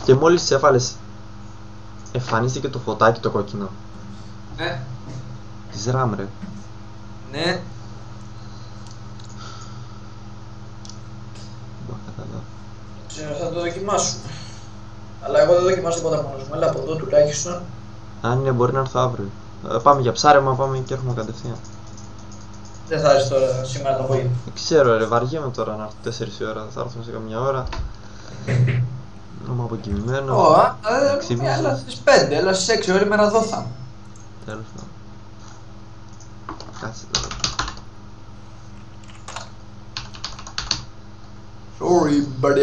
Και μόλις τις έβαλες, εμφανίστηκε το φωτάκι το κόκκινο. Ναι. Της RAM ρε. Ναι. Μπορώ να καταλάβω. Ξέρω, θα το δοκιμάσουμε. Αλλά εγώ δεν δοκιμάσω τίποτα μόνος μου, αλλά από εδώ τουλάχιστον. Αν είναι μπορεί να έρθω αύριο. Πάμε για ψάρεμα, πάμε και έρχομαι κατευθείαν. Δεν θα έρθεις τώρα σήμερα το απόγευμα. Δεν ξέρω ρε, βαριέμαι τώρα να έρθω 4 η ώρα, θα έρθω σε καμιά ώρα. Να είμαι αποκοιμημένο. Έλα στις 5, έλα στις 6 ώρες μέρα δόθα. Τέλος πάντων. Κάτσε τώρα. Sorry, but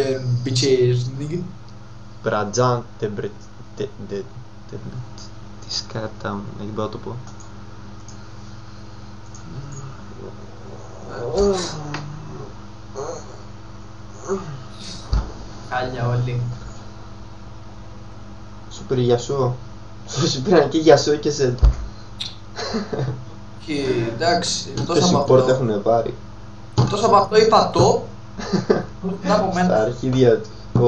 bitches, nigga. Μπρατζάν, τι σκάτα μου, δεν μπορώ να το πω. Χάλια όλοι. Σου πήρε για σου. Σου πήραν και για σου και σε. Και εντάξει, Το εκτός από support αυτό. έχουνε πάρει. Εκτός από αυτό είπα το. Να από Στα μένα. αρχίδια του. Ο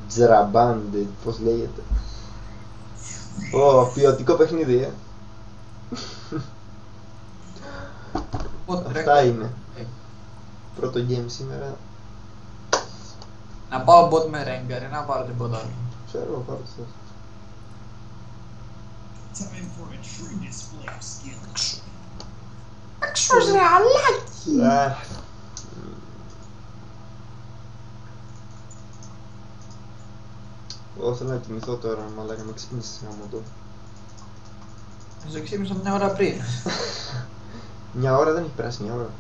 Τζραμπάντε, πώς λέγεται. Ω, ποιοτικό παιχνίδι, Αυτά είναι. Πρώτο game σήμερα. Να πάω bot με Rengar, να πάρω τίποτα άλλο. Ξέρω, πάρω το θες. Time for a true display of skill. Έξως ρε αλάκι! Εγώ θέλω να κοιμηθώ τώρα, μαλάκα, με ξύπνησες γάμο το. Στο ξύπνησα μια ώρα πριν. Μια ώρα δεν έχει περάσει, μια ώρα.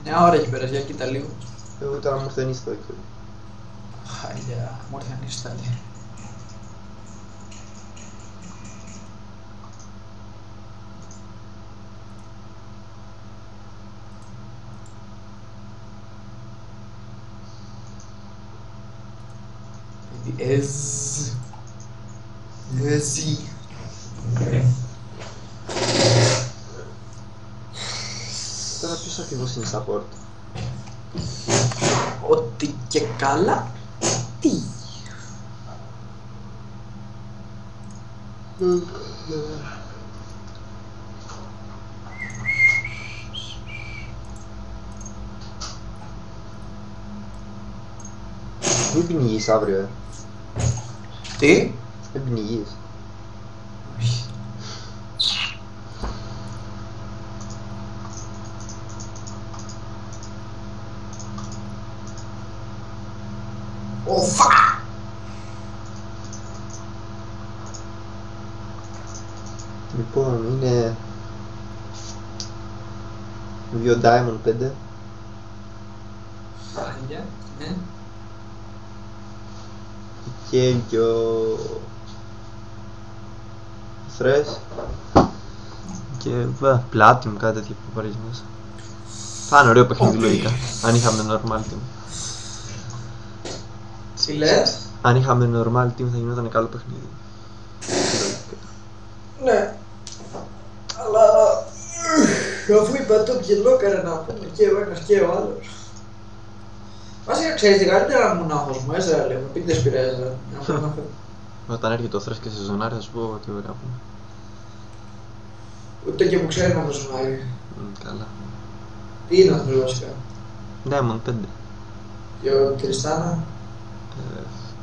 Μια ώρα έχει περάσει, για κοίτα λίγο. Εγώ τώρα μου ήρθε νύστα, δεν ξέρω. Χάλια, μου ήρθε ανίστατη. Εζι. Τώρα ποιος ακριβώς είναι στα πόρτα. Ό,τι και καλά. Τι. Μην πνιγείς αύριο, Τι. Δεν πνιγείς. Οφα. Λοιπόν, είναι 2 Diamond 5. Χάλια, ναι. Και ο Thresh και Platinum, κάτι τέτοιο που πάρεις μέσα. Θα είναι ωραίο παιχνίδι λογικά, αν είχαμε normal team. Τι λες? Αν είχαμε normal team θα γινόταν καλό παιχνίδι. Ναι. Αλλά αφού είπα το μπιελόκαρε να πούμε και ο ένας και ο άλλος. Βασικά ξέρεις τι καλύτερα μου να έχω μου έζερα λίγο, πείτε δεν πειράζει. Όταν έρχεται ο Thresh και σε ζωνάρι θα σου πω τι ωραία που είναι. Ούτε και που ξέρει να το ζωνάρει. Καλά. Τι είναι αυτό βασικά. Diamond 5. Και ο Τριστάνα.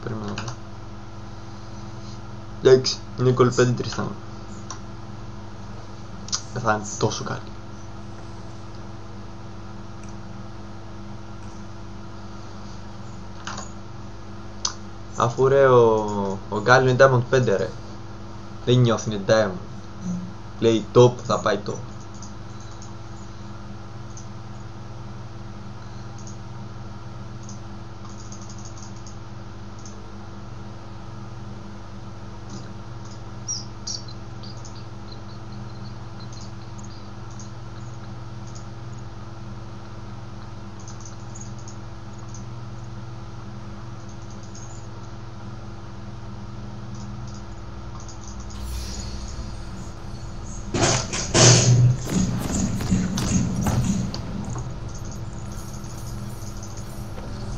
Πρέπει να δω. Εντάξει, Νίκολ 5 Τριστάνα. Δεν θα είναι τόσο καλή. Αφού ρε ο Γκάλι είναι Diamond 5 ρε. Δεν νιώθει είναι Diamond. Λέει top, θα πάει top.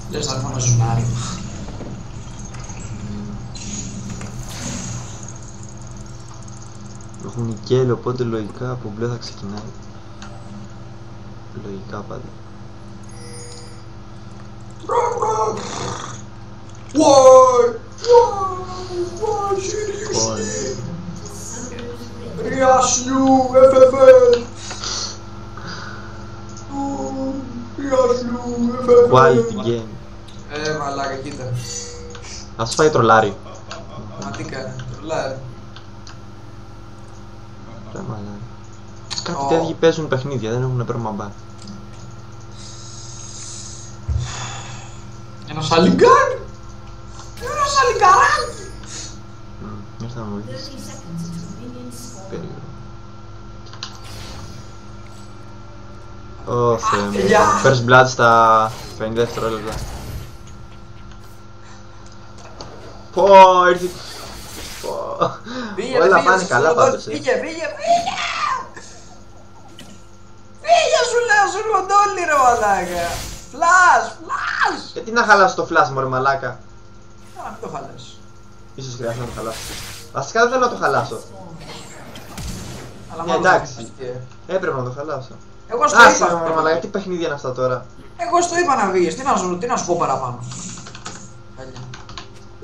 Λες θα έρθω να ζωνάρει. Έχουν νικέλ, οπότε λογικά από μπλε θα ξεκινάει. Λογικά πάντα. Why, seriously? Ριάσλου, FFL. Ριάσλου, FFL. Quality game. Μαλάκα, κοίτα. Ας τους φάει τρολάρι. Μα τι κάνει, τρολάρι. Ρε μαλάκα. Κάτι τέτοιοι παίζουν παιχνίδια, δεν έχουν πέρμα. Ένας αλιγκάρι. Ένας αλιγκαράκι. Ήρθα να μου βοηθήσει. Περίεργο. Ω Θεέ μου. First blood στα 50 δευτερόλεπτα. Πω, ήρθε. Όλα πάνε καλά πάντως. Φύγε. Φύγε σου λέω, σου ροντόλι ρε μαλάκα. Φλας. Γιατί να χαλάσω το flash μωρέ μαλάκα. Να μην το χαλάσω. Ίσως χρειάζεται να το χαλάσω. Βασικά δεν θέλω να το χαλάσω. Αλλά Εντάξει. Έπρεπε να το χαλάσω. Εγώ στο Άσε είπα. μωρέ μαλάκα, τι παιχνίδια είναι αυτά τώρα. Εγώ στο είπα να βγεις, τι να σου πω παραπάνω.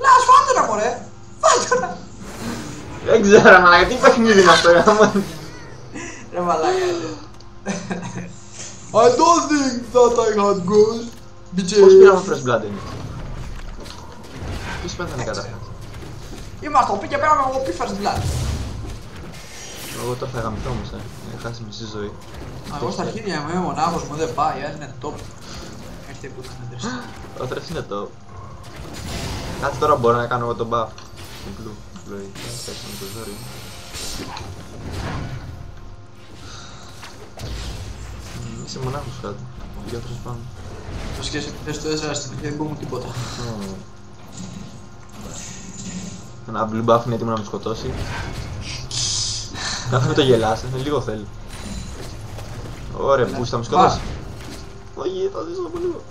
Λάς, φάτονα μωρέ. Φάτονα. Δεν ξέρω μαλάκα, τι παιχνίδι είναι αυτό. Ρε μαλάκα. I don't think that I had goals. Πώς πήραμε first blood είναι. Ποιος πέθανε καταρχάς. Είμαστε οπί και πέραμε εγώ πει first blood. Εγώ τώρα θα γαμηθώ όμως, έχω χάσει μισή ζωή. Εγώ στα αρχίδια είμαι μονάχος μου, δεν πάει, είναι top. Έρχεται που ήταν εντρεστή. Ο θρέφς είναι top. Κάτσε τώρα μπορώ να κάνω εγώ τον buff. Στην κλου, λογικά, θα με το ζόρι. Είσαι μονάχος κάτω, ο γιατρός πάνω. Το σχέση με θες το έζερα στην αρχή δεν μπορούμε τίποτα. Ένα blue buff είναι έτοιμο να με σκοτώσει. Να μην το γελάς, λίγο θέλει. Ωραία, που θα με σκοτώσει. Όχι, θα ζήσω από λίγο.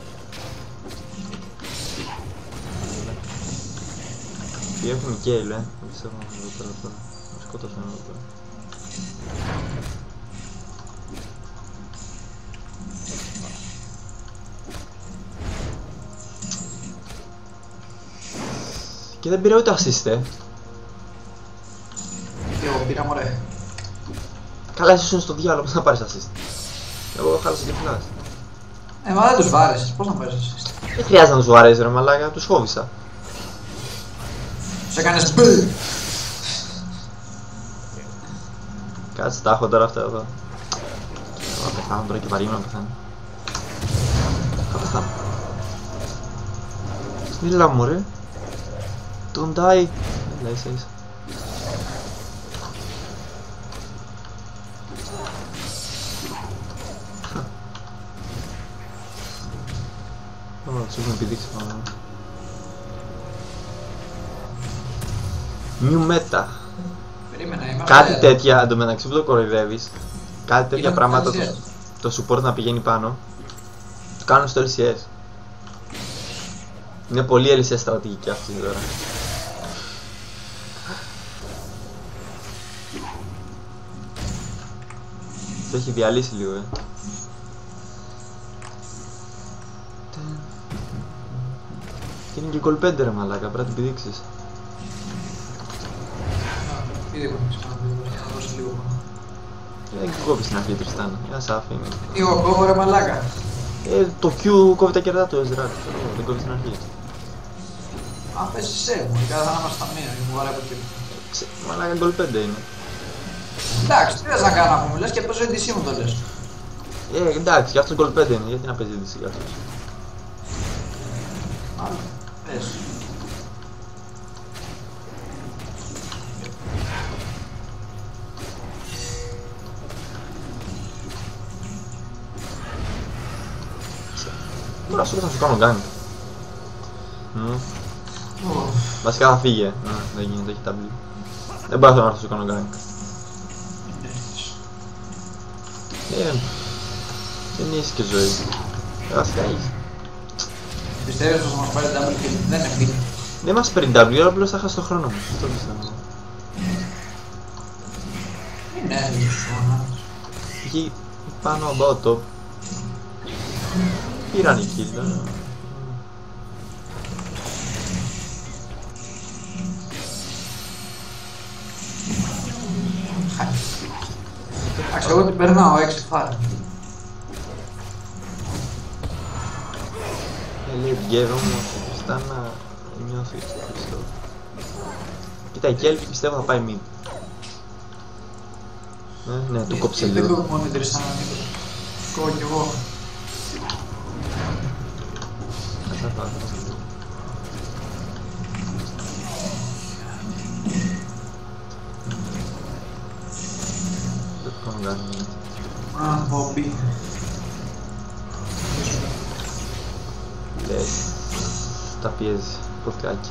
Τι έχουν κέιλ, δεν ξέρω εδώ πέρα τώρα. Με σκότωσαν εδώ πέρα. Και δεν πήρα ούτε assist, Και εγώ πήρα μωρέ. Καλά, εσύ είναι στο διάλογο, πώς να πάρεις assist. Εγώ χάλασα και flash. Μα δεν τους βάρεσες, πώς να πάρεις assist. Δεν χρειάζεται να τους βαρέσει ρε μαλάκα, τους φόβησα. Τους έκανες μπλ. Κάτσε τα έχω τώρα αυτά εδώ. Θα πεθάνω τώρα και βαριέμαι να πεθάνω. Θα πεθάνω. Μίλα μου ρε. Don't die. Έλα ίσα ίσα. Ωραία, τους έχουμε επιδείξει πάνω. New meta. Περίμενα, είμαι Κάτι τέτοια εντωμεταξύ που το κοροϊδεύεις. Κάτι τέτοια Είναι πράγματα LCS. το support να πηγαίνει πάνω. Το κάνουν στο LCS. Είναι πολύ LCS στρατηγική αυτή τώρα. Το έχει διαλύσει λίγο, Και είναι και goal 5 ρε μαλάκα, πρέπει να την πηδήξεις. Ήδη έχω να δώσει λίγο πάνω. Δεν κόβει στην αρχή Τριστάνα, ένα σ' αφήνει. Εγώ κόβω ρε μαλάκα. Το Q κόβει τα κερδά του Ezreal, δεν κόβει στην αρχή. Αν πες εσύ μου, κάθε θα είμαστε στα μία, μου βάρε από εκεί. Μαλάκα goal 5 είναι. Εντάξει, τι θες να κάνω αφού μου λες και παίζω NDC μου το λες. Εντάξει, γι' αυτό goal 5 είναι, γιατί να παίζει NDC γι' αυτός. Άλλο, πες. Τώρα σου θα σου κάνω gank. Βασικά θα φύγε. Δεν γίνεται, έχει ταμπλή. Δεν μπορώ να σου κάνω gank. Δεν έχεις και ζωή. Βασικά έχεις. Πιστεύεις πως θα μας πάρει double kill, δεν είναι kill. Δεν μας παίρνει W, απλώς θα χάσει το χρόνο μου. Αυτό πιστεύω. Ναι, μισό. Εκεί πάνω about top. Πήραν οι kill. Εντάξει, εγώ την περνάω 6 φάρα. Λέει βγαίνω όμως, πιστά να νιώθει πιστό. Κοίτα, η Kelp πιστεύω θα πάει mid. Ναι, του κόψε Δεν λίγο. κόβω μόνο την τρισάνα, κόβω κι εγώ. Α, Bobby. Λες, τα πιέζει, ποθκάκι.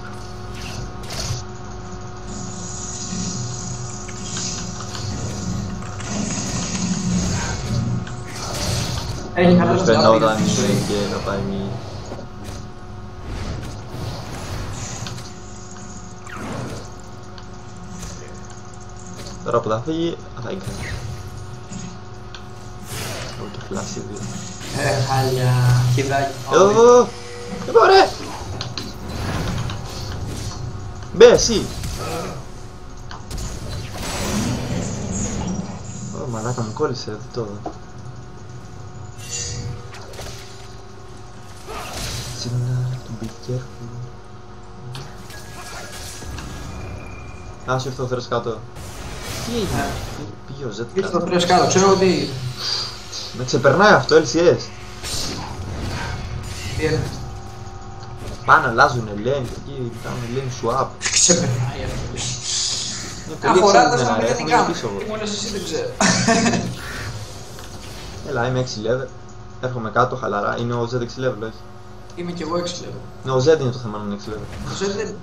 Έχει χαλάσει τα Φαινόταν πόδια. και να πάει μη. Τώρα που θα φύγει, θα είναι κανείς. Έχω και φλάσι δύο. Χάλια, χιδάκι. Εδώ! Εδώ ρε! Μπε εσύ! Ω μαλάκα μου κόλλησε, δεν το δω. Signal to be careful. Α, σου ήρθε ο θρες κάτω. Τι έγινε, πήγε ο Z Ήρθε το κάτω. τρες κάτω, ξέρω ότι... Με ξεπερνάει αυτό, LCS. Πιέρνει. Πάνε, αλλάζουνε lane, εκεί κάνουν lane swap. Ξεπερνάει αυτό. Είναι πολύ Αφορά τα εξαρτημένα, σαν ρε, δεν έχουν κάνω. πίσω εγώ. Μόλις εσύ δεν ξέρω. Έλα, είμαι 6 level. Έρχομαι κάτω χαλαρά, είναι ο Z 6 level, όχι. Είμαι κι εγώ 6 level. Ναι, ο Z είναι το θέμα να είναι 6 level. Ο Ζed δεν...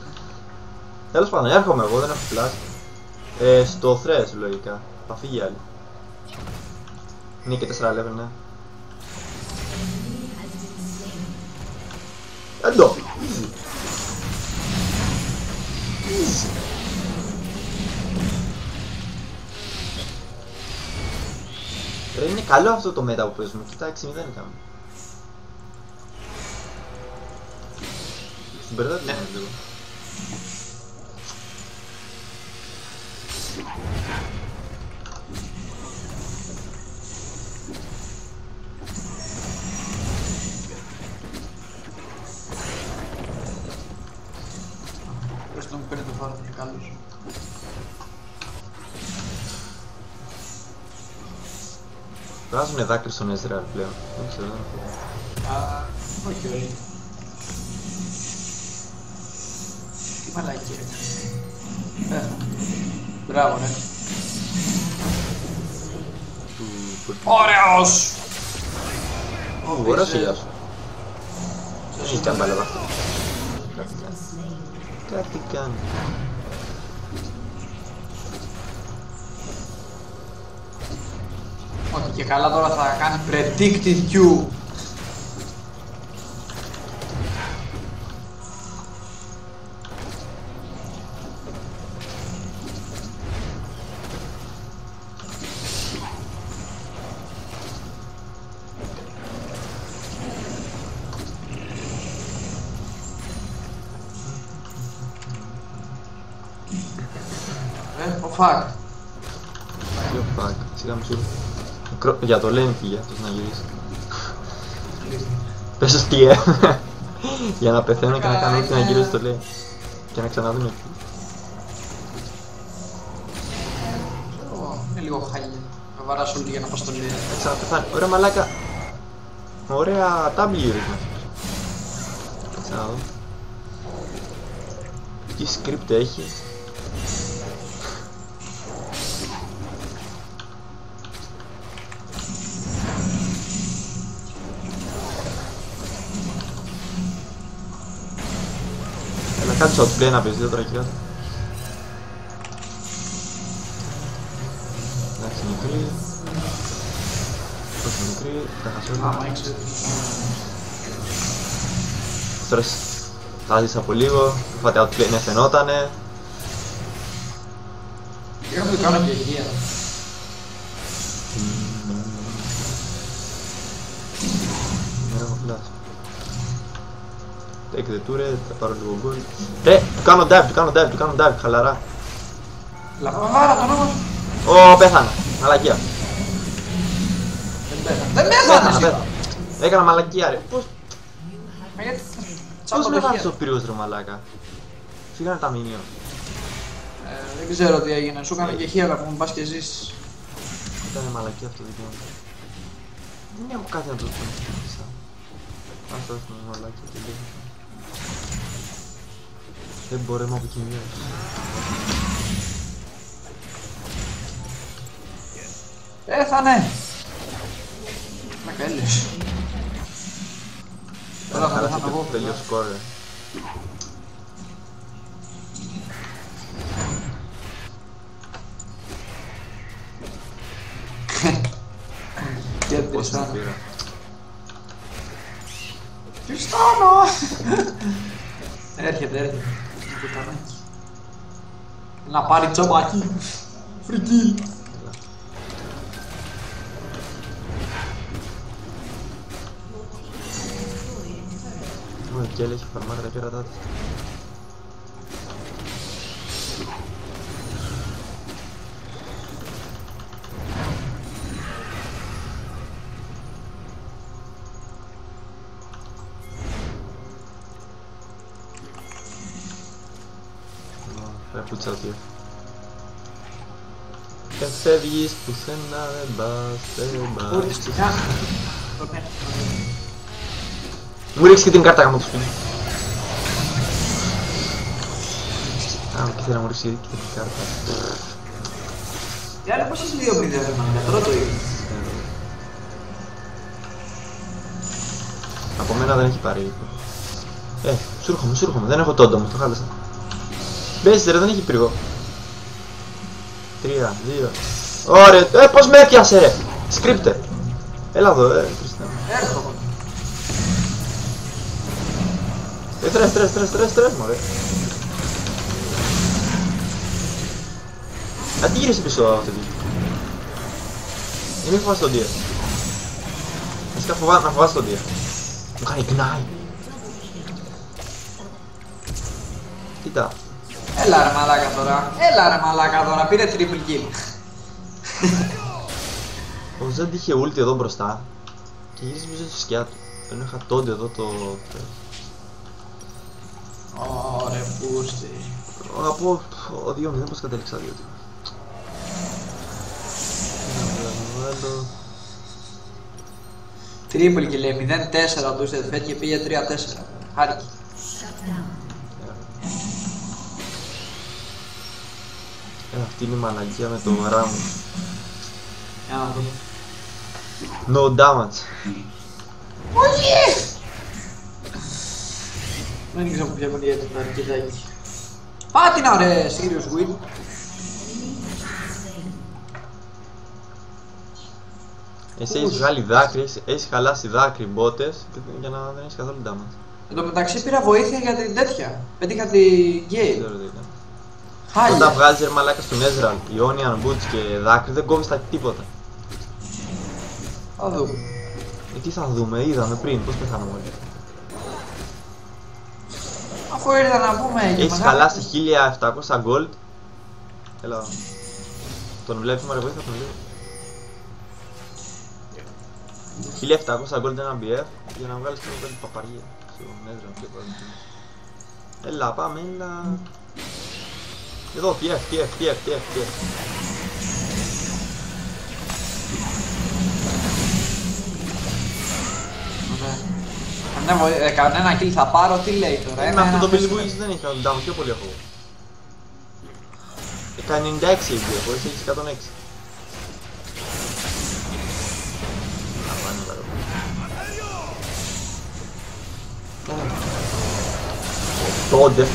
Τέλος πάντων, έρχομαι εγώ, δεν έχω flash. Στο thresh λογικά, θα φύγει άλλη. Είναι και 4 level, ναι. Εντό! Easy! Easy! Ρε, είναι καλό αυτό το meta που παίζουμε, κοίτα 6-0 κάνουμε. Στην μπερδεύει λίγο. Πώς τον παίρνει το φάρο, είναι καλός. Βγάζουνε δάκρυ στον Ezreal πλέον. Δεν ξέρω. Α, όχι όλοι. Τι μαλακία έκανε. Μπράβο, ρε. Ωραίος! Ωραίος η γεια σου. Δεν έχει καν παλεύα αυτό. Κάτι κάνει. Όχι και καλά τώρα θα κάνει predicted Q. Ο fuck. Τι fuck, σιγά μου σου. Για το lane πήγε αυτός να γυρίσει. Πες ως τι για να πεθαίνω και να κάνω ό,τι να γυρίσει το lane. Και να ξαναδούμε εκεί. Είναι λίγο χάλια. Θα βαράσω λίγο για να πάω στο λέει. Θα ξαναπεθάνει. Ωραία μαλάκα. Ωραία W ρίχνω. Κάτσε να δω. Τι script έχει. Έλα κάτσε outplay να παίζει τώρα εκεί κάτω. Εντάξει μικρή. Όχι μικρή, τα χασόλια. Άμα ήξερες. Τώρα θα ζεις από λίγο, φάτε outplay, ναι φαινότανε. Είχα να το κάνω και υγεία. Εντάξει. Take the turret, θα πάρω λίγο γκολ. Ρε, του κάνω dive, χαλαρά. Λαβάρα τον όμως. Ω, πέθανα. Μαλακία. Δεν πέθανε. Έκανα μαλακία ρε. Πώς Πώς με βάζεις ο πυρός ρε μαλάκα. Φύγανε τα μηνύο. Δεν ξέρω τι έγινε. Σου έκανε και χείρα που μου πας και ζήσεις. Ήτανε μαλακία αυτό το δικαίωμα. Δεν έχω κάτι να το πω. Ας το έχουμε μαλακία και λίγο. Δεν μπορώ να αποκοινιώσω. Πέθανε! Με καίλες. Τώρα θα πέθανε εγώ. Τέλειο σκορ ρε. Και Πώς την Τριστάνο. πήρα. Τριστάνο! Έρχεται. Να πάρει τσομπάκι. Φρική. Ο Κέλ έχει φαρμάρει τα κέρατά της. Πρέπει να τσάω. Δεν φεύγεις πουθενά, δεν πας, δεν πας. Μου ρίξει και την κάρτα γάμο του σπίτι. Α, και θέλω να μου ρίξει και την κάρτα. Η άλλη πόσες δύο πίδια δεν μάλλον, τώρα το είδε. Από μένα δεν έχει πάρει. Σου έρχομαι, δεν έχω τόντο μου, το χάλασα. Μπες ρε, δεν έχει πυργό. 3, 2. Ωραία, πώς με έπιασε ρε. Σκρίπτε. Έλα εδώ, Χριστιανό. Έρχομαι. Τρες, μωρέ. Α, τι γύρισε πίσω αυτή τη. Μην φοβάσαι τον Δία. Βασικά να φοβάσαι τον Δία. Μου κάνει γκνάι. Κοίτα. Έλα ρε μαλάκα τώρα, πήρε triple kill. Ο Zed είχε ulti εδώ μπροστά και γύρισε πίσω στη σκιά του. Ενώ είχα τόντι εδώ το... Ωρε πούστη. Από ο 2-0 πώς κατέληξα 2-2. Triple kill λέει 0-4 του Zed και πήγε 3-4. Χάρηκε. Αυτή είναι η μαλακία με το ράμο. Για να δούμε. No damage. Όχι! Δεν ήξερα που πιέκουν γιατί το αρκετάκι. Πάτηνα ρε, serious win. Εσύ έχεις βγάλει δάκρυ, έχεις χαλάσει δάκρυ μπότες για να δεν έχεις καθόλου damage. Εν τω μεταξύ πήρα βοήθεια για την τέτοια. Πέτυχα την Δεν Gale. ξέρω τι ήταν. Χάλια. Όταν βγάζεις ρε μαλάκα στον Ezreal, Ionian Boots και δάκρυ δεν κόβεις τα τίποτα. Θα δούμε. Τι θα δούμε, είδαμε πριν, πώς πεθάναμε όλοι. Αφού ήρθα να πούμε και Έχεις χαλάσει 1700 gold. Έλα. Τον βλέπεις μωρέ, βοήθεια τον βλέπεις. 1700 gold ένα BF για να βγάλεις την πάλι παπαργία στον Ezreal και πάλι. Έλα πάμε, έλα. Εδώ, TF. Κανένα kill θα πάρω, τι λέει τώρα. Με αυτό το build που έχεις δεν έχει κανένα down, πιο πολύ έχω εγώ. Έκανε 96 έχει έχω, εσύ έχεις 106. Να πάνε παρόλο. Τότε.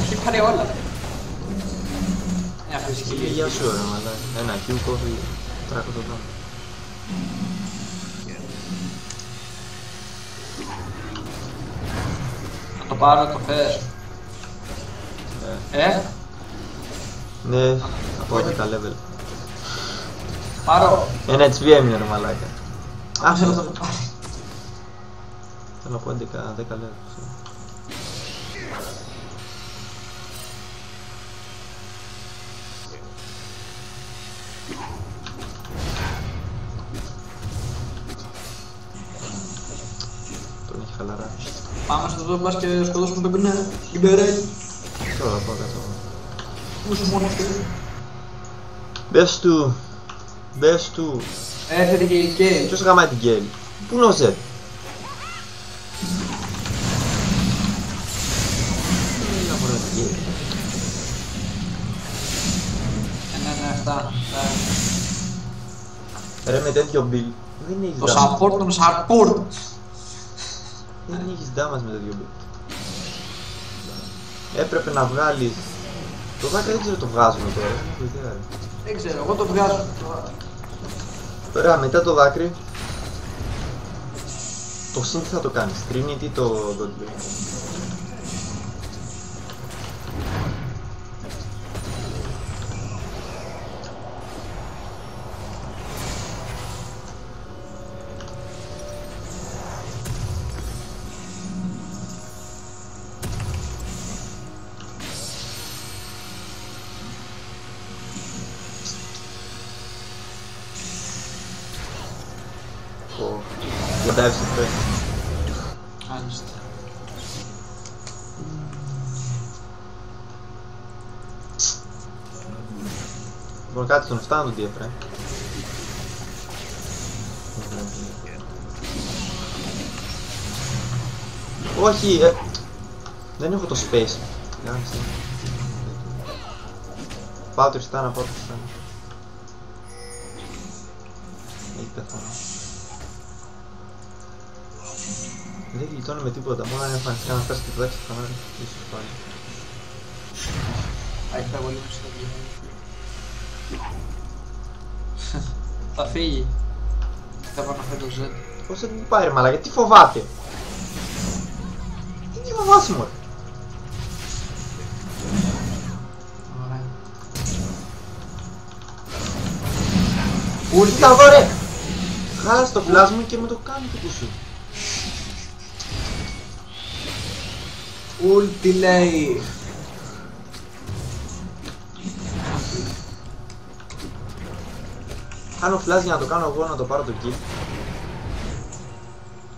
Έχει πάρει όλα. Μια φυσική Γεια λίγη. σου ρε μαλάκα. Ένα Q κόβει 300 το Να το πάρω, το θες. Ναι, από 10 level. Πάρω. Ένα HP έμεινε ρε μαλάκα. Άσε να το πάρει. Θέλω να πω 10 λέω. Τον έχει χαλαρά. Πάμε στο δω μπας και σκοτώσουμε τον Γκνερέλ. Τώρα θα πάω κάτω. Πού είσαι μόνος του. Μπες του. Έρχεται και η Κέι. Ποιος γαμάει την Γκέλ. Πού είναι ο Ζετ. Ναι, αυτά. Ρε με τέτοιο build δεν έχεις Το damage. support των support. Δεν έχεις damage με τέτοιο build. Έπρεπε να βγάλεις... Το δάκρυ δεν ξέρω το βγάζουμε τώρα, δεν έχω ιδέα ρε. Δεν ξέρω, εγώ το βγάζω. Ωραία, μετά το δάκρυ το synth θα το κάνεις, Trinity το Godblade. Δεν τα έψε πέρα. Μάλιστα. Λοιπόν κάτι στον 7 να τον διέφρε. Όχι, δεν έχω το space. Πάω Τριστάνα, πάω Τριστάνα. Έχει πεθάνει. Δεν γλιτώνει με τίποτα, μόνο αν εμφανιστικά να φτάσει και πετάξει το φανάρι, ίσως πάλι. Έχει τα πολύ μέσα στο θα φύγει. Θα πάω να φέρει το Z. Πώς δεν μου πάει ρε μαλάκα, τι φοβάται. Τι φοβάσαι μωρέ. Ωραία. Κοίτα εδώ ρε. Χάλασε το πλάσμα και με το κάνει το κουσού. Ούλτι λέει. Κάνω flash για να το κάνω εγώ να το πάρω το kill.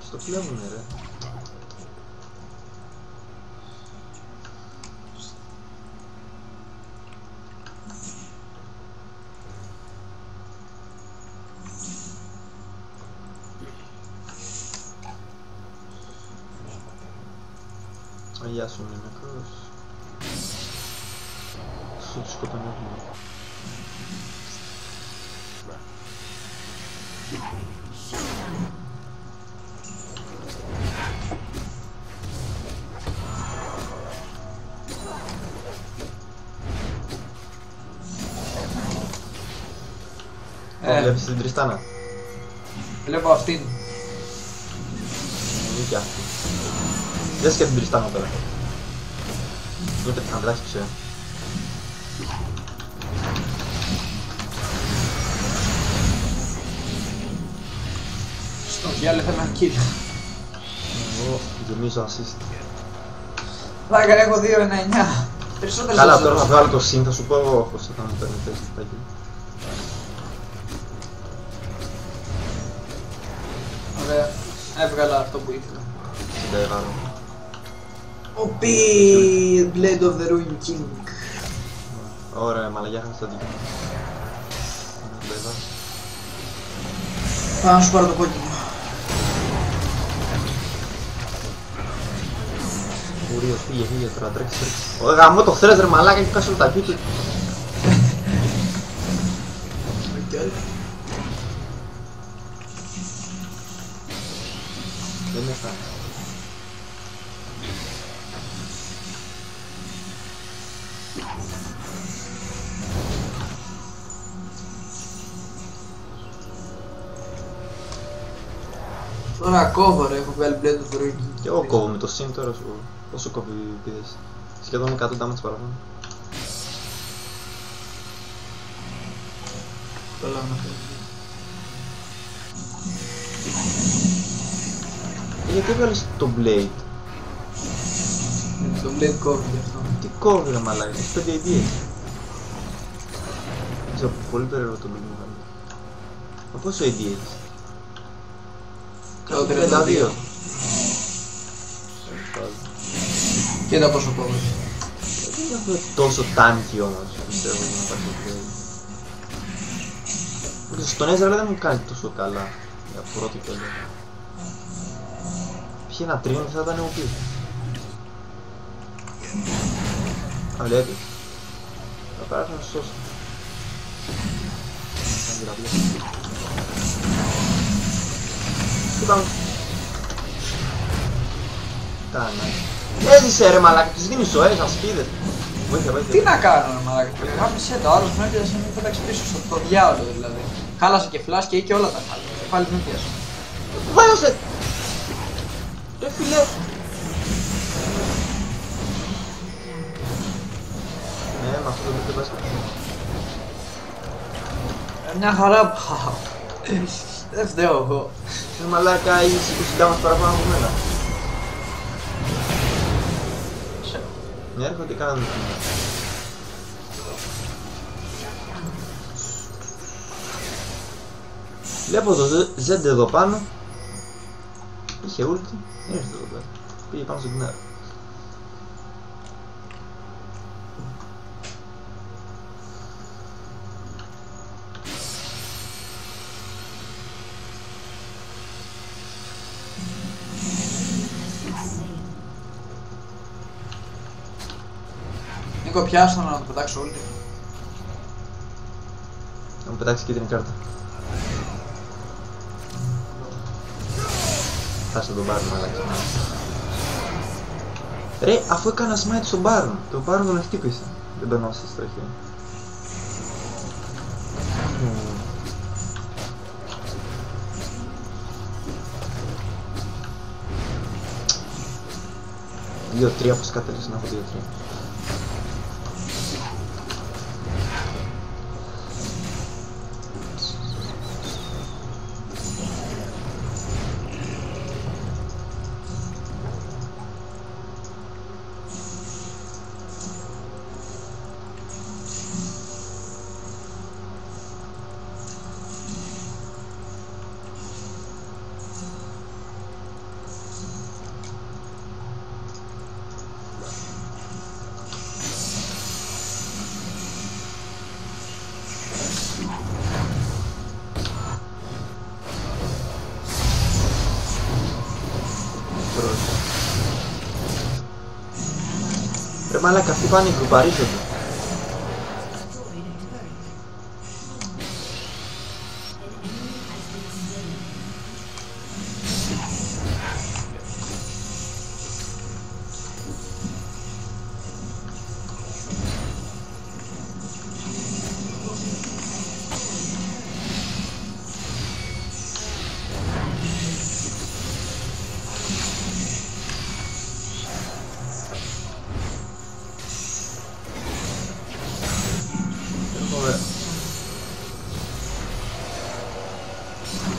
Στο κλέβουνε ρε. Αγιά σου είναι νεκρός. Σου τους σκοτωνεύουμε. Βλέπεις την Τριστάνα. Βλέπω αυτήν. Είναι και αυτή. Δες και την Τριστάνα τώρα. Ούτε την αντράχει ξέρω. Στον Γιάλε θέλω ένα kill. Εγώ γεμίζω assist. Λάκα έχω 2-1-9. Περισσότερες Καλά, ώρες τώρα να δώσω. βγάλω το synth, θα σου πω εγώ πως θα μου παίρνει θέση τα kill. Ωραία. Έβγαλα αυτό που ήθελα. Συνταγάρω. Ο Πι Blade of the Ruin King. Ωραία, μαλαγιά είχα στο δίκιο. Πάω να σου πάρω το κόκκινο. Ουρίο, φύγε τώρα, τρέξει. Ω γαμώ το θρες ρε μαλάκα και κάσω τα πίτι. Δεν με φτάνει. Τώρα κόβω ρε, έχω βγάλει Blade of the Ruin King. Και εγώ κόβω με το συν τώρα σου. Πόσο κόβει πίδες. Σχεδόν 100 damage παραπάνω. Καλά να φέρω. γιατί έβγαλες το Blade. Το Blade κόβει γι' αυτό. Τι κόβει ρε μαλάκα, έχεις 5 AD. Είσαι πολύ περίεργο το Blade μου κάνει. Μα πόσο AD έχεις? Το 32. Κοίτα πόσο κόβει. Δεν έχω τόσο τάνκι όμως, πιστεύω για να πάρει το Blade. Στον Ezreal δεν μου κάνει τόσο καλά για πρώτη κοντά. Είχε ένα τρίνο θα ήταν OP. Βλέπεις. Θα πάρει να σώσει. Τι πάμε. Έζησε ρε μαλάκα, τους δίνεις σοές, ασπίδες. Βοήθεια, βοήθεια. Τι να κάνω ρε μαλάκα, γάμισε το άλλος πρέπει να σε μην πέταξε πίσω στο διάολο δηλαδή. Χάλασε και flash και όλα τα χάλασε. Και πάλι δεν πιάσε. Βάζωσε! Ρε φίλε! Ναι, με αυτό το μην δεν πας καθόλου. Μια χαρά πάω. Δεν φταίω εγώ. Ρε μαλάκα, είσαι 20 ντάμας παραπάνω από μένα. Ναι, έρχονται και κάνανε το. Βλέπω το Z εδώ πάνω. Είχε ulti, δεν ήρθε εδώ πέρα. Πήγε πάνω στο κοινάρι. Νίκο, πιάσω να το πετάξω ulti. Να μου πετάξει κίτρινη κάρτα. Χάσε τον Baron, μαλάκα. Ρε, αφού έκανα smite στον Baron, τον Baron τον χτύπησε. Δεν τον άσαι στο χέρι. Δύο-τρία, πως κατέληξε να έχω 2-3. Ρε μαλάκα, αυτοί πάνε γκρουπαρίζονται.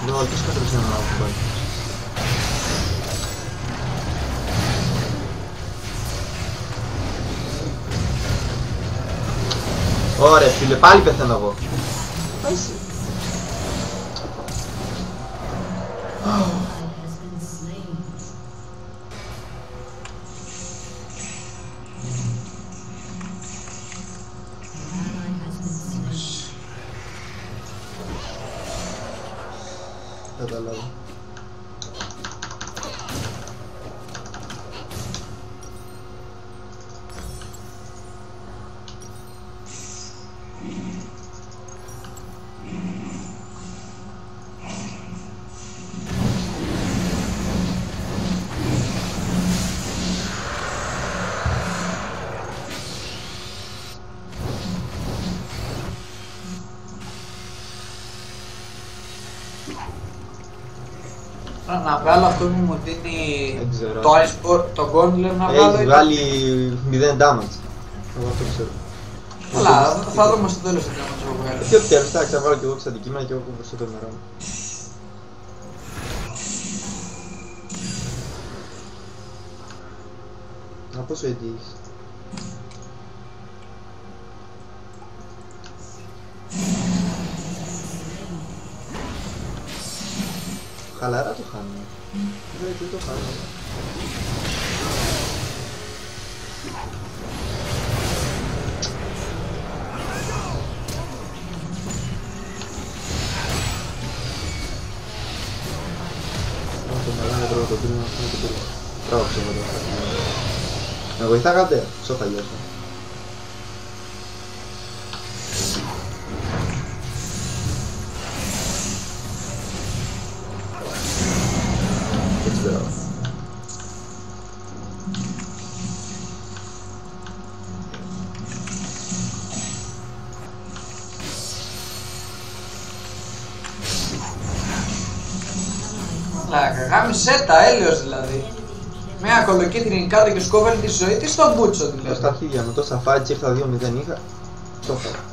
Λόλ, πώς κατρέψε ένα λάθος πάλι. Ωραία φίλε, πάλι πεθαίνω εγώ. Άισε. Καταλάβω. Να βγάλω αυτό που μου δίνει το Ice το Gauntlet να βγάλω. Έχει βγάλει 0 damage. Εγώ αυτό ξέρω. Αλλά θα δούμε στο τέλος τι damage έχω βγάλει. Τι ό,τι τέλος, θα βάλω και εγώ τις αντικείμενα και εγώ κόβω στο νερό μου. Να πόσο έτσι έχεις? Χαλαρά το χάνουμε. Δεν το χάνουμε. Μπράβο, με βοηθάγατε, σώπα λιώσω. Έτσι μπράβο. Γάμισε τα, έλεος δηλαδή. Μια κολοκίτρινη κάρτα και σκόβαλε τη ζωή της στον μπούτσο δηλαδή. Στα αρχίδια με τόσα φάτζι ήρθα 2-0 είχα. Το έφαγα.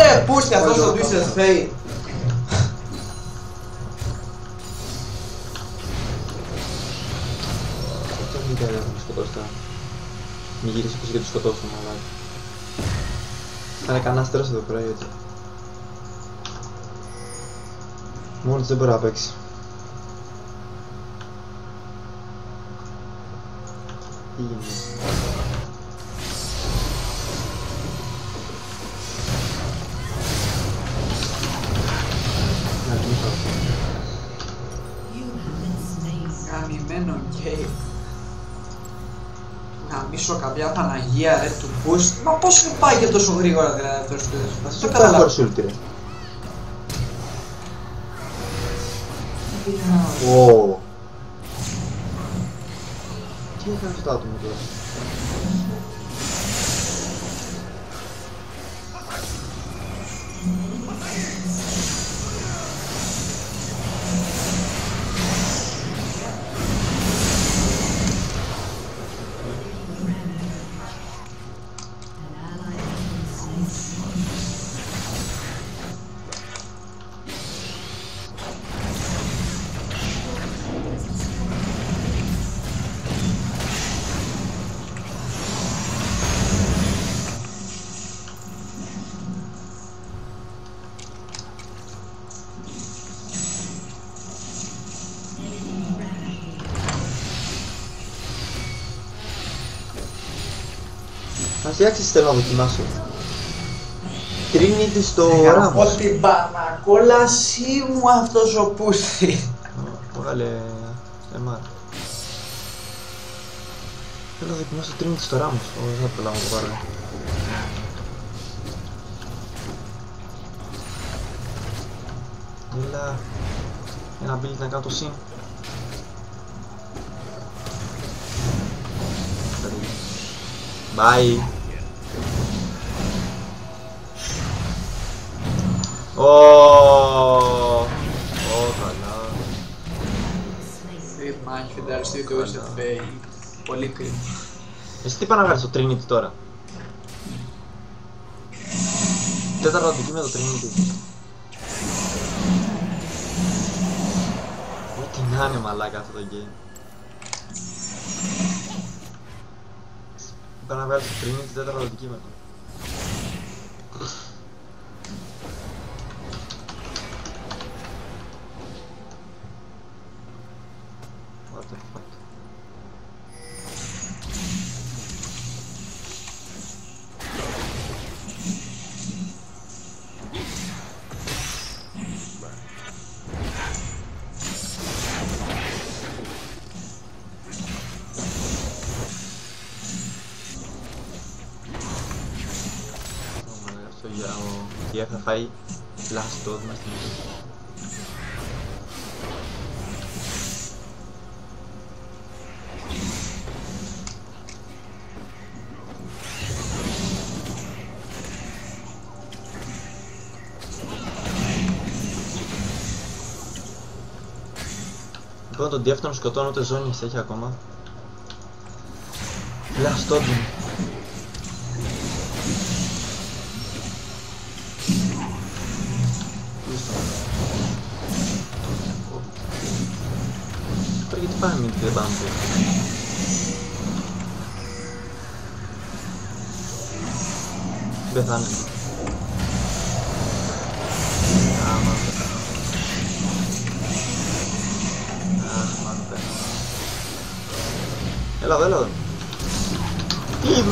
Ρε πούστη αυτός ο Twisted Fate. Αυτό μην κάνει να σκοτώσει τα. Μην γύρισε πίσω και τους σκοτώσω μαλάκα. Θα είναι κανένας τέλος εδώ πέρα γιατί. Μόνο της δεν μπορεί να παίξει. Τι γίνεται? Γαμημένο γκέι. Να μίσω κάποια Παναγία ρε του boost. Μα πώς πάει και τόσο γρήγορα δηλαδή αυτός του Ας το κάνω χωρίς ulti ρε. Ωωω. Τι έκανε αυτό το άτομο τώρα? Θα φτιάξεις θέλω να δοκιμάσω. Trinity στο Ramos. Από την πανακόλασή μου αυτός ο πούστη. Βγάλε MR. Θέλω να δοκιμάσω Trinity στο Ramos. Δεν θα προλάβω να το πάρω. Έλα. Ένα build να κάνω το συν. Bye. Καλά. Μάχη φενταριστεί το Twisted Fate. Πολύ κρίμα. Εσύ τι πάνε να βγάλεις το Trinity τώρα? Τέταρτο αντικείμενο το Trinity. Ό,τι να είναι μαλάκα αυτό το game. Πάνε να βγάλεις το Trinity τέταρτο αντικείμενο. What the fuck. Ο TF θα φάει last dot μας στην ζωή. Λοιπόν τον TF τον σκοτώνω ούτε ζώνης έχει ακόμα. Last dot μου. Τώρα γιατί πάμε μην δεν πάμε. πεθάνε. Άμα πεθάνω. Αχ, μάλλον πεθάνω. Έλα εδώ, έλα εδώ.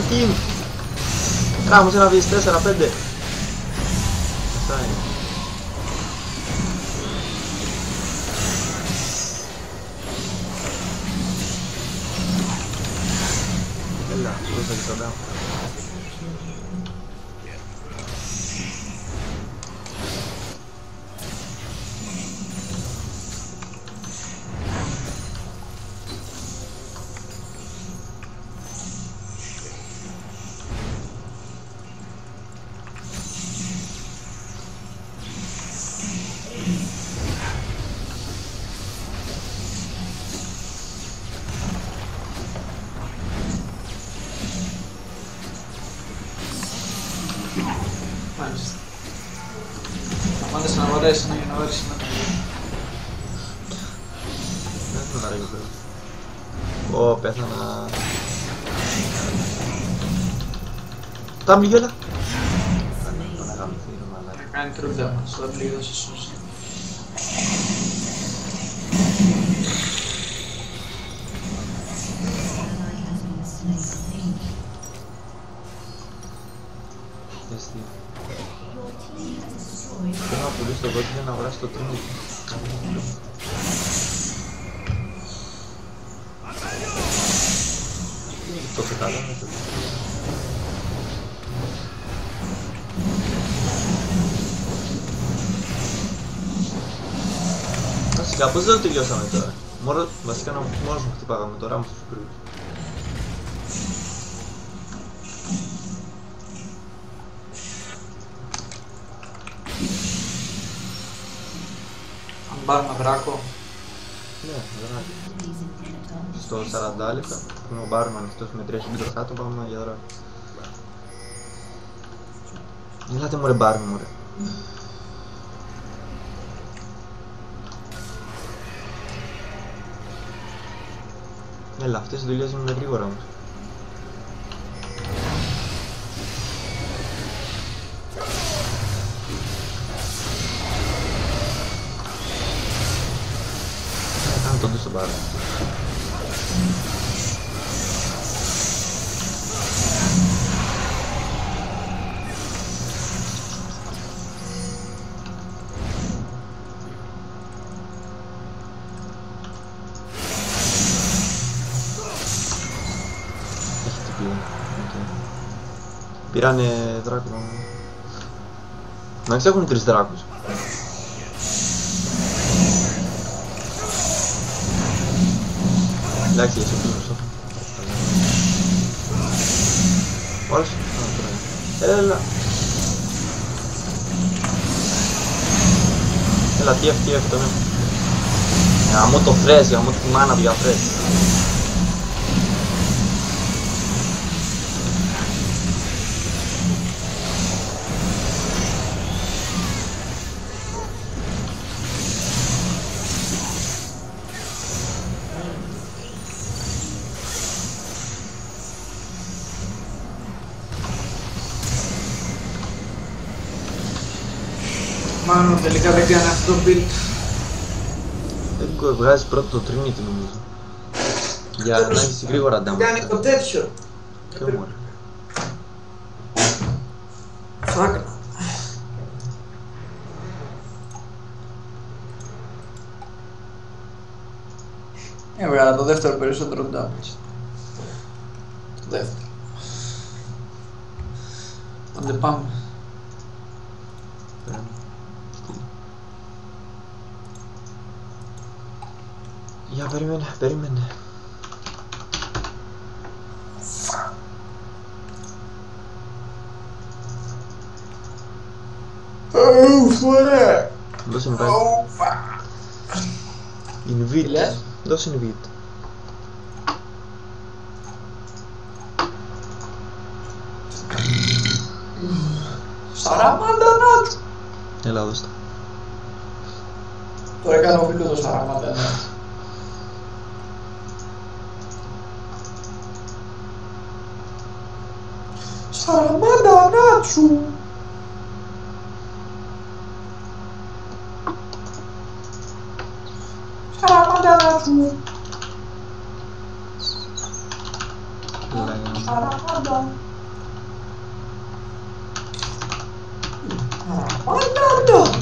Team! Τράμος ένα βις, 4-5. Αυτά είναι. Έλα, δώσα και στο κάνω. Μάλιστα. Μάλιστα να βαρέσει, να βαρέσει να Δεν θέλω να ρέγω πέρα. Ω, πέθανα. Τα μηγέλα. Να γαμηθεί ρε μαλάκα. κάνει τρούντα μας, θα πλήγωσε σωστά. Θέλω να πουλήσω το κόκκι για να αγοράσει το τρίμηνο. Τόσο καλά είναι το. Βασικά πώς δεν το τελειώσαμε τώρα. Βασικά μόνος μου χτυπάγαμε τώρα με τους υπουργούς. Αν πάρουμε δράκο. Ναι, δράκο. Στο 40 λεπτά που ο Μπάρμαν ανοιχτός με 3 χιλιόμετρα κάτω πάμε για δράκο. Ελάτε μωρέ Μπάρμαν μωρέ. Έλα, αυτές οι δουλειές είναι γρήγορα όμως. Κάνε τον στον Μπάρμαν. Πήρανε δράκο. Να έχουν 3 δράκους. Εντάξει, εσύ πίσω. Όλες. Έλα. Έλα, τι αυτό είναι. Γαμώ το φρέσ, γαμώ τη μάνα του για φρέσ. Μάλλον τελικά δεν κάνει αυτό το build. Δεν βγάζει πρώτο το Trinity νομίζω. Για να έχεις γρήγορα damage. Κάνει το τέτοιο. Ποιο μωρέ. Φάκνα. Έβγαλα το δεύτερο περισσότερο damage. Το δεύτερο. Άντε πάμε. Για περίμενε. Ωραία. Δώσε invite. Invite. Δώσε invite. Σαραμαντανάτ. Έλα δώστε. Τώρα κάνω φίλο το Σαραμαντανάτ. Σαραμάντα Νάτσου. Σαραμάντα Νάτσου. Σαραμάντα. Σαραμάντα.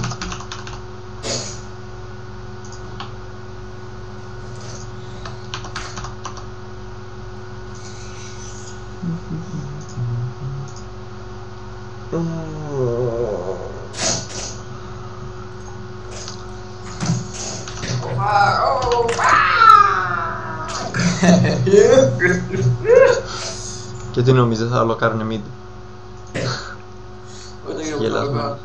Και τι νομίζεις, θα λοκάρουνε mid? Γελασμένο.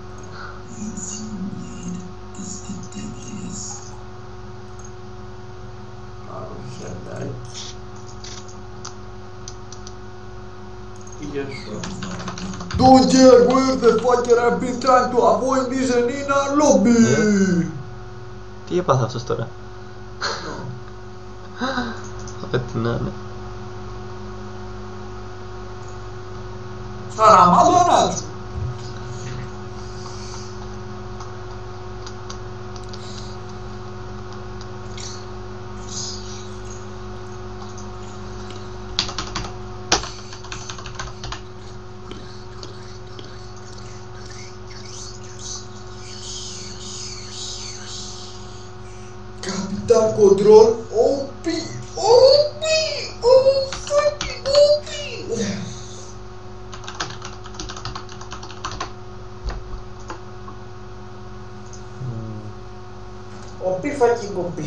Don't care where the fucker I've been trying to avoid this Nina lobby. Τι έπαθε αυτός τώρα? Ό,τι να είναι. Σαραμάντα Νάτσου. Capital Control OP. OP. Oh fucking OP. OP fucking OP.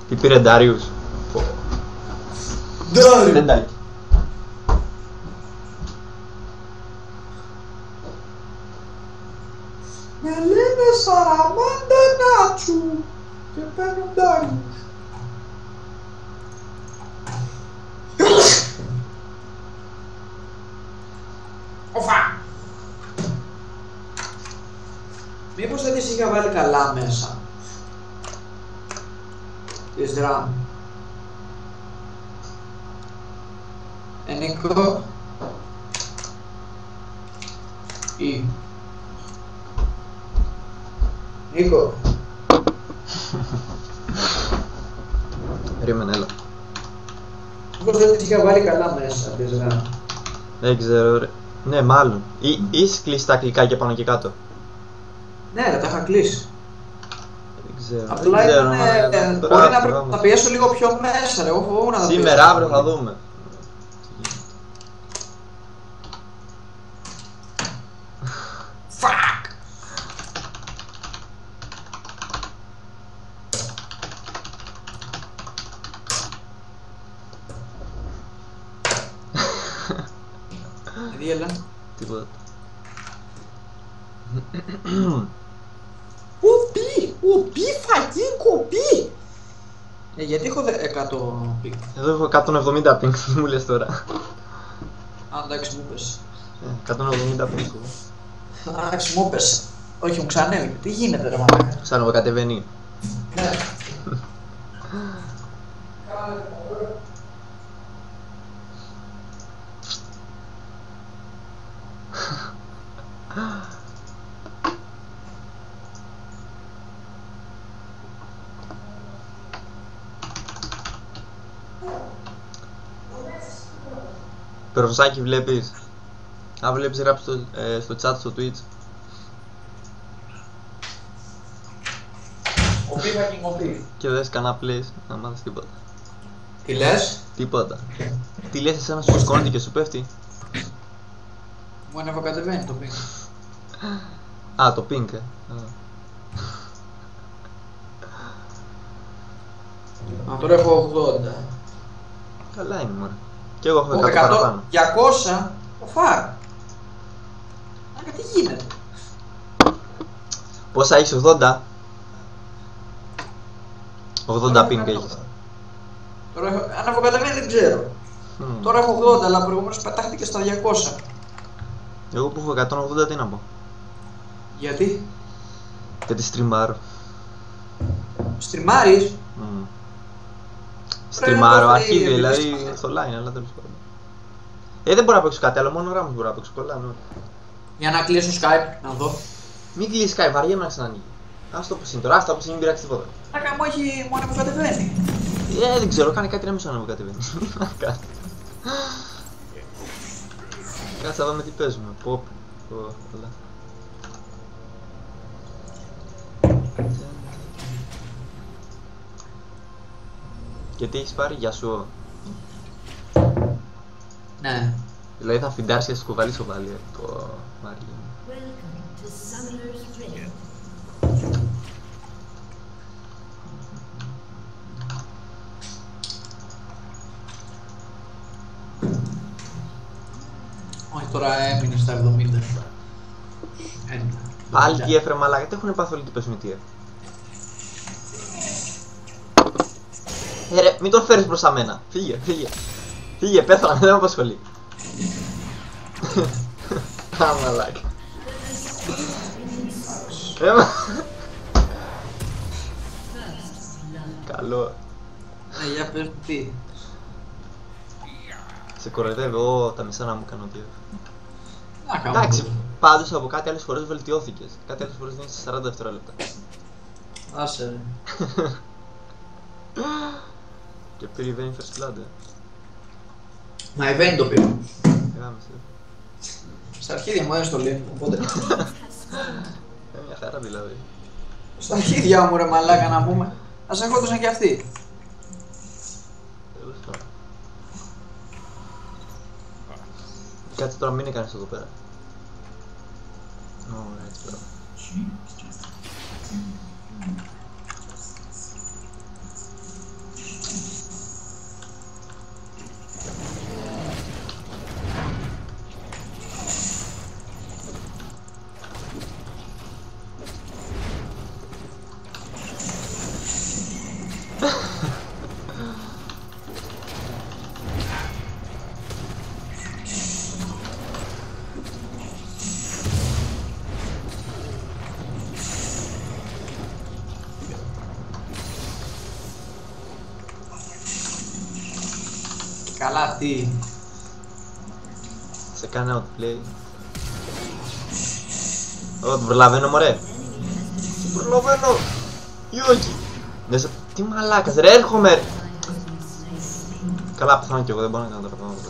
Τι πήρε Ντάριους? Ντάριου. Δεν τάει. Με λένε Σαραμάντα Νάτσου και παίρνουν Ντάριου. Οφα! Μήπως δεν τις είχα βάλει καλά μέσα της RAM. Νίκο ή Νίκο. Περίμενε, έλα. Μήπως δεν τις είχα βάλει καλά μέσα της RAM. Δεν ξέρω ρε. Ναι, μάλλον. Ή είσαι κλείσει τα κλικάκια πάνω και κάτω. Ναι ρε, τα είχα κλείσει. Δεν ξέρω. Απλά δεν ξέρω, ήταν, μπράβο, μπορεί να πρέπει μπράβο. να πιέσω λίγο πιο μέσα ρε, εγώ φοβόμουν να τα πιέσω. Σήμερα, αύριο θα δούμε. Fuck! Έλα. Τίποτα. Οπί, φαγή, κοπί! Γιατί έχω 100 πικ. Εδώ έχω 170 ping, τι μου λες τώρα? Α, εντάξει, μου πες. 170 ping. Εντάξει, μου πες. Όχι, μου ξανέβηκε. Τι γίνεται ρε μαλάκα. Σαν να κατεβαίνει. Ναι. Περοσάκι βλέπεις. Αν βλέπεις γράψει στο chat στο Twitch. Οπί, φαγή, οπί. Και δες κανένα plays να μάθεις τίποτα. Τι λες? Τίποτα. Τι λες εσένα σου σηκώνεται και σου πέφτει? Μου ανεβοκατεβαίνει το πικ. Α, το pink, Α, τώρα έχω 80. Καλά είναι μωρέ. Και εγώ έχω 100 100, παραπάνω. 200, ο φαρ. Άκα τι γίνεται. Πόσα έχεις, 80? 80 ping έχεις. Τώρα έχω, αν αποκατεβαίνει δεν ξέρω. Τώρα έχω 80, αλλά προηγουμένως πετάχτηκε στα 200. Εγώ που έχω 180 τι να πω? Γιατί? Γιατί στριμάρω. Στριμάρεις? Στριμάρω Πρέπει να το αρχίδι, φέρει, δηλαδή στο line, αλλά τέλος πάντων. Δεν μπορώ να παίξω κάτι άλλο, μόνο Ramos μπορώ να παίξω, κολλάνε. Για να κλείσω Skype, να δω. Μην κλείσει Skype, βαριέμαι να ξανανοίγει. Άστο όπως είναι τώρα, άστα όπως είναι, μην πειράξει τίποτα. Άκα μου έχει μόνο που κατεβαίνει. Δεν ξέρω, κάνει κάτι να μην σου ανεβοκατεβαίνει. Κάτσε να δούμε τι παίζουμε. Πω, καλά. Και τι έχεις πάρει, για σου. Ναι. Δηλαδή θα φιντάρεις και θα σκουβαλείς το βάλει. Το Μάρια. Welcome to Summoner's Rift. Όχι, τώρα έμεινε στα 70. Πάλι τι έφερε μαλάκα, γιατί έχουν πάθει όλοι τι παίζουν τι έφερε. Ρε, μην τον φέρεις μπροστά μένα. Φύγε, φύγε. Φύγε, πέθανα, δεν με απασχολεί. Α, μαλάκα. Καλό. Ναι, για πες μου τι. Σε κοροϊδεύω, εγώ τα μισά να μου κάνω τι. Να κάνω. Εντάξει, πάντως από κάτι άλλες φορές βελτιώθηκες. Κάτι άλλες φορές δίνεις 40 δευτερόλεπτα. Άσε ρε. Και πήρε η Vayne First Blood, Μα event το πήρα. Γάμισε. Στα αρχίδια μου έστω λέει, οπότε. Μια χαρά δηλαδή. Στα αρχίδια μου ρε μαλάκα να πούμε. Ας έχοντουσαν κι αυτοί. Τέλος πάντων. Κάτσε τώρα, μην είναι κανείς εδώ πέρα. Ωραία, έτσι πέρα. Καλά τι. Σε κάνει outplay. Ω, προλαβαίνω μωρέ. Προλαβαίνω. Ή όχι. Τι μαλάκας ρε, έρχομαι. Καλά, πεθάνω κι εγώ, δεν μπορώ να κάνω τα πράγματα.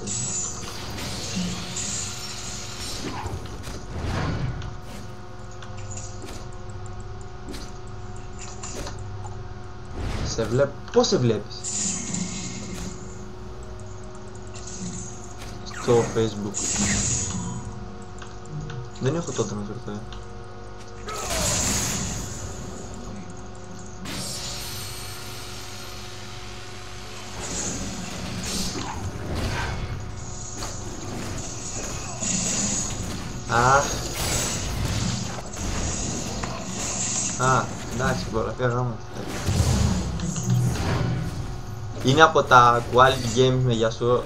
Σε βλέπω, πώς σε βλέπεις? Στο Facebook. Δεν έχω τότε να φερθώ. Εντάξει, φωτογραφία γάμα. Είναι από τα quality games με για σου.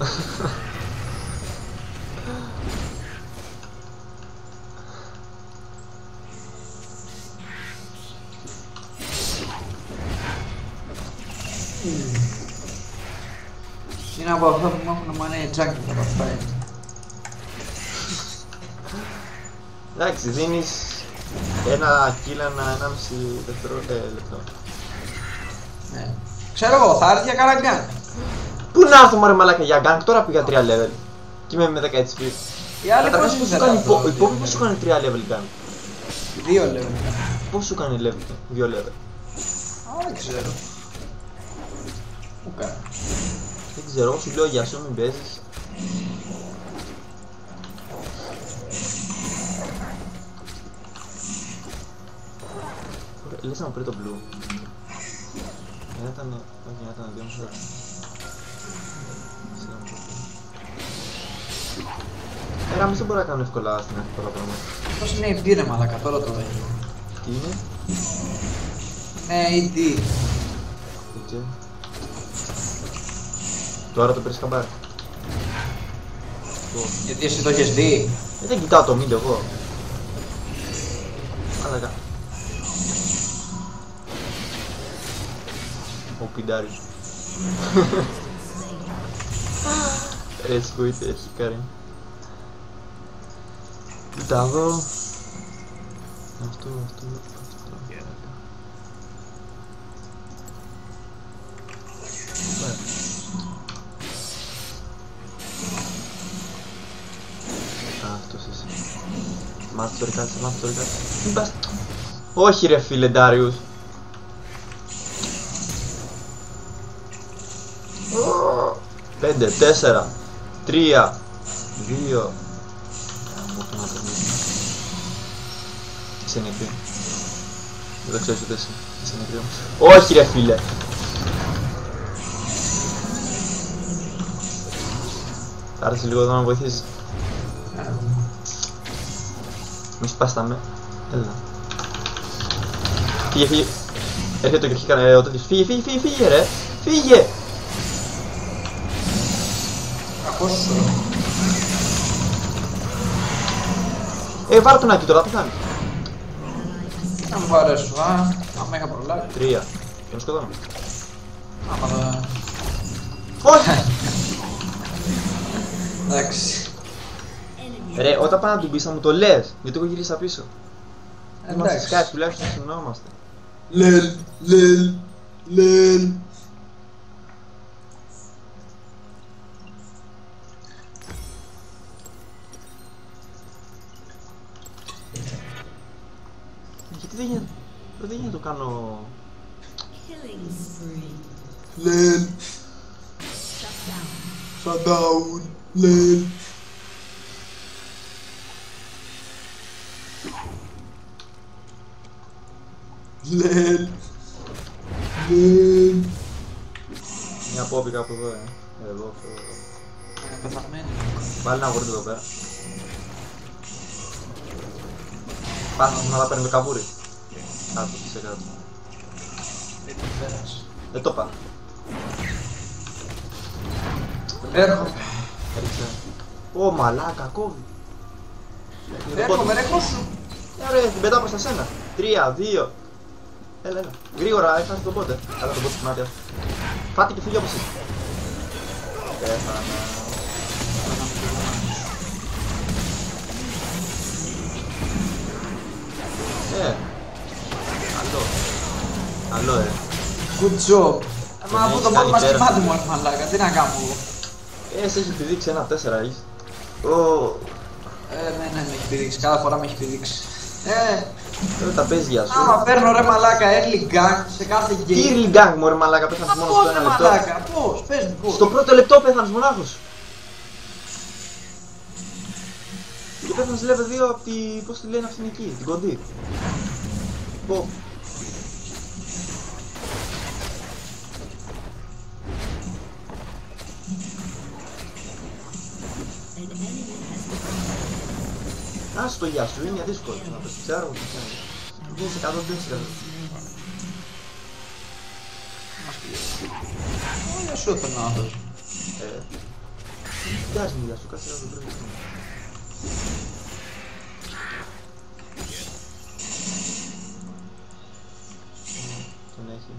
Είναι από αυτά που μου έχουν μανάει τζάκι από αυτά. Εντάξει, δίνεις ένα kill ανά 1,5 λεπτό. Ναι. Ξέρω εγώ, θα έρθει για καραγκάν. Πού να έρθω μωρέ μαλάκα για gank, τώρα πήγα 3 level. Και είμαι με 10 HP. Οι άλλοι Καταρχάς πώς πώς σου ήθελα κάνει αυτό, υπόβη, πώς σου κάνει 3 level gank. 2 λέμε. Πώς σου κάνει level, 2 level. Δεν ξέρω. Πού κάνει. Δεν ξέρω, εγώ σου λέω για σου μην παίζεις. Λες να μου πάρει το blue. Δεν ήταν, όχι, ήταν 2 μισό. Ράμις δεν μπορεί να κάνουν εύκολα στην αρχή πολλά πράγματα. Πώς είναι AD ρε μαλάκα, τώρα το λέει. Τι είναι? Ναι, AD. Δεν ξέρω. Τώρα το πήρες χαμπάρι. Γιατί εσύ το έχεις δει. Δεν κοιτάω το mid εγώ. Μαλάκα. Ο πιντάρις. Έτσι που είτε έχει κάνει. Κοίτα εδώ. Αυτό. Αυτός εσύ. Μάθει το ρικάτσι. Μην πας. Όχι ρε φίλε Ντάριους. 5, 4, 3, 2. Είσαι νεκρή. Δεν ξέρεις ούτε εσύ. Είσαι νεκρή όμως. Όχι ρε φίλε. Θα έρθεις λίγο εδώ να με βοηθήσεις. Μη σπάς τα με. Έλα. Φύγε. Έρχεται και αρχικά ο τέτοιος. Φύγε ρε. Φύγε. Βάρ' τον Άκη τώρα, πεθάνει. Να μου αρέσουν, άμα είχα προλάβει. 3. Τον σκοτώνω. Άμα δεν... Όχι! Εντάξει. Ρε, όταν πάνε να του πεις θα μου το λες, γιατί εγώ γύρισα πίσω. Είμαστε Εντάξει. Skype, τουλάχιστον συνεννοούμαστε. Λελ. Γιατί δεν γίνεται να το κάνω... Killing spree. Λελ. Shutdown. Λελ. Λελ. Μια πόπη κάπου εδώ, εδώ. Πεθαμένη. Βάλει ένα γορτ εδώ πέρα. Πάνω να παίρνει το καβούρι. Κάτω, σε κάτω. Δεν το πάω. Έρχομαι. Έριξε. Ω μαλάκα, κόβει. Έρχομαι, ρε κόσου. Ρε, την πετάω προς τα σένα. 3, 2. Έλα. Γρήγορα, έχασε τον πότε. Έλα τον πότε στη μάτια. Φάτε και φύγει όπως είσαι. Πέθανα. Καλό, Good job. Μα από το πρώτο μας κοιμάται μου έρθει μαλάκα, τι να κάνω εγώ. Σε έχει πηδήξει 1-4 έχεις. Ναι, με έχει πηδήξει, κάθε φορά με έχει πηδήξει. Τώρα τα παίζει για σου. Άμα παίρνω ρε μαλάκα early gang σε κάθε game. Τι early gang μωρέ μαλάκα, πέθανες μόνο στο Πώς ένα ρε λεπτό. μαλάκα, πώς, πες μου πώς. Στο πρώτο λεπτό πέθανες μονάχος. Και πέθανες level 2 από τη... πώς τη λένε αυτήν εκεί, την κοντή. Πω. Άσου το γεια σου, είναι δύσκολο να πες, ξέρω τι κάνει. Βγαίνεις 100 δύσκολο. Όλα σου έπαιρνα άνθρωπος. Κοιτάζει μου γεια σου, κάτσε να το βρει. Τον έχει.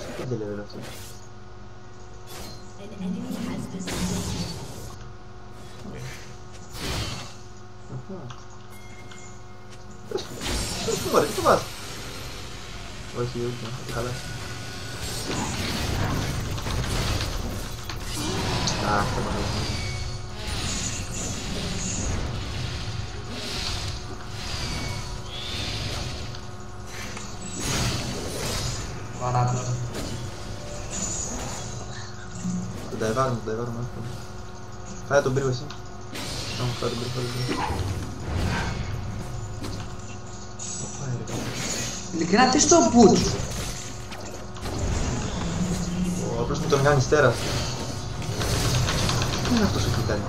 Σε 5 level αυτό. An enemy has been slain. Πες του μωρέ, τι το βάζει. Όχι, θα τη χαλάσει. Αχ, θα μ' αρέσει. Βαράτο. Τον τα εβάρουμε εύκολα. Φάει τον πύργο εσύ. Να μου φάει τον πύργο. Ειλικρινά τι στο boot. Απλώς μου τον κάνει στέρας. Τι είναι αυτός ο κλικάρι.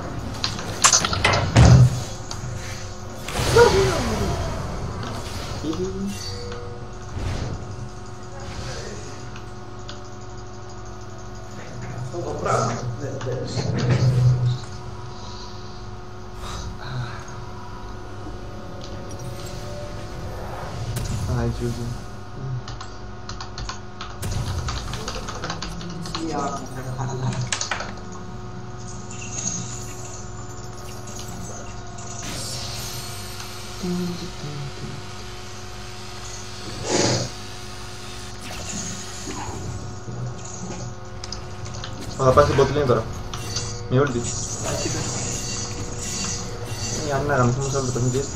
Αυτό το πράγμα δεν πέρασε. Ai, Juju. Γιάννη, καλά. Θα πάει στην bot lane τώρα. Με ulti. Αν να γαμηθούμε σε όλο το παιχνίδι έτσι.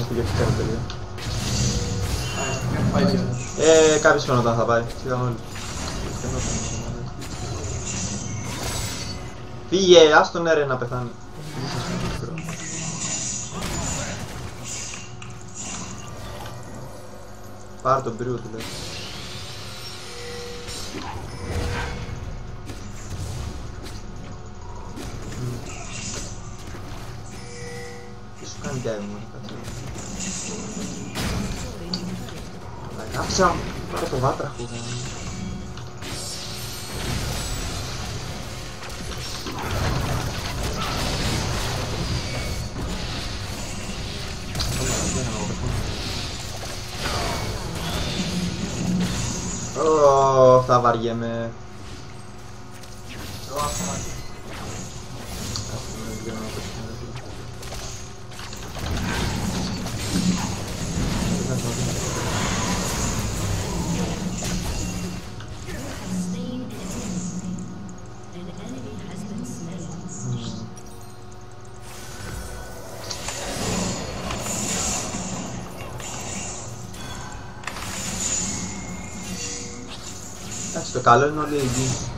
Πήγε φυσικά τελεία. Πάει και Κάποιος φαινόταν θα πάει. Φύγαμε όλοι. Πήγε, ας τον έρε να πεθάνει. Πάρ' τον πρίου του λέει. Τι σου κάνει διάβη μου, κάτσε. Άφησα να πάρω το βάτραχο. Θα βαριέμαι. Εντάξει, το καλό είναι όλοι εκεί.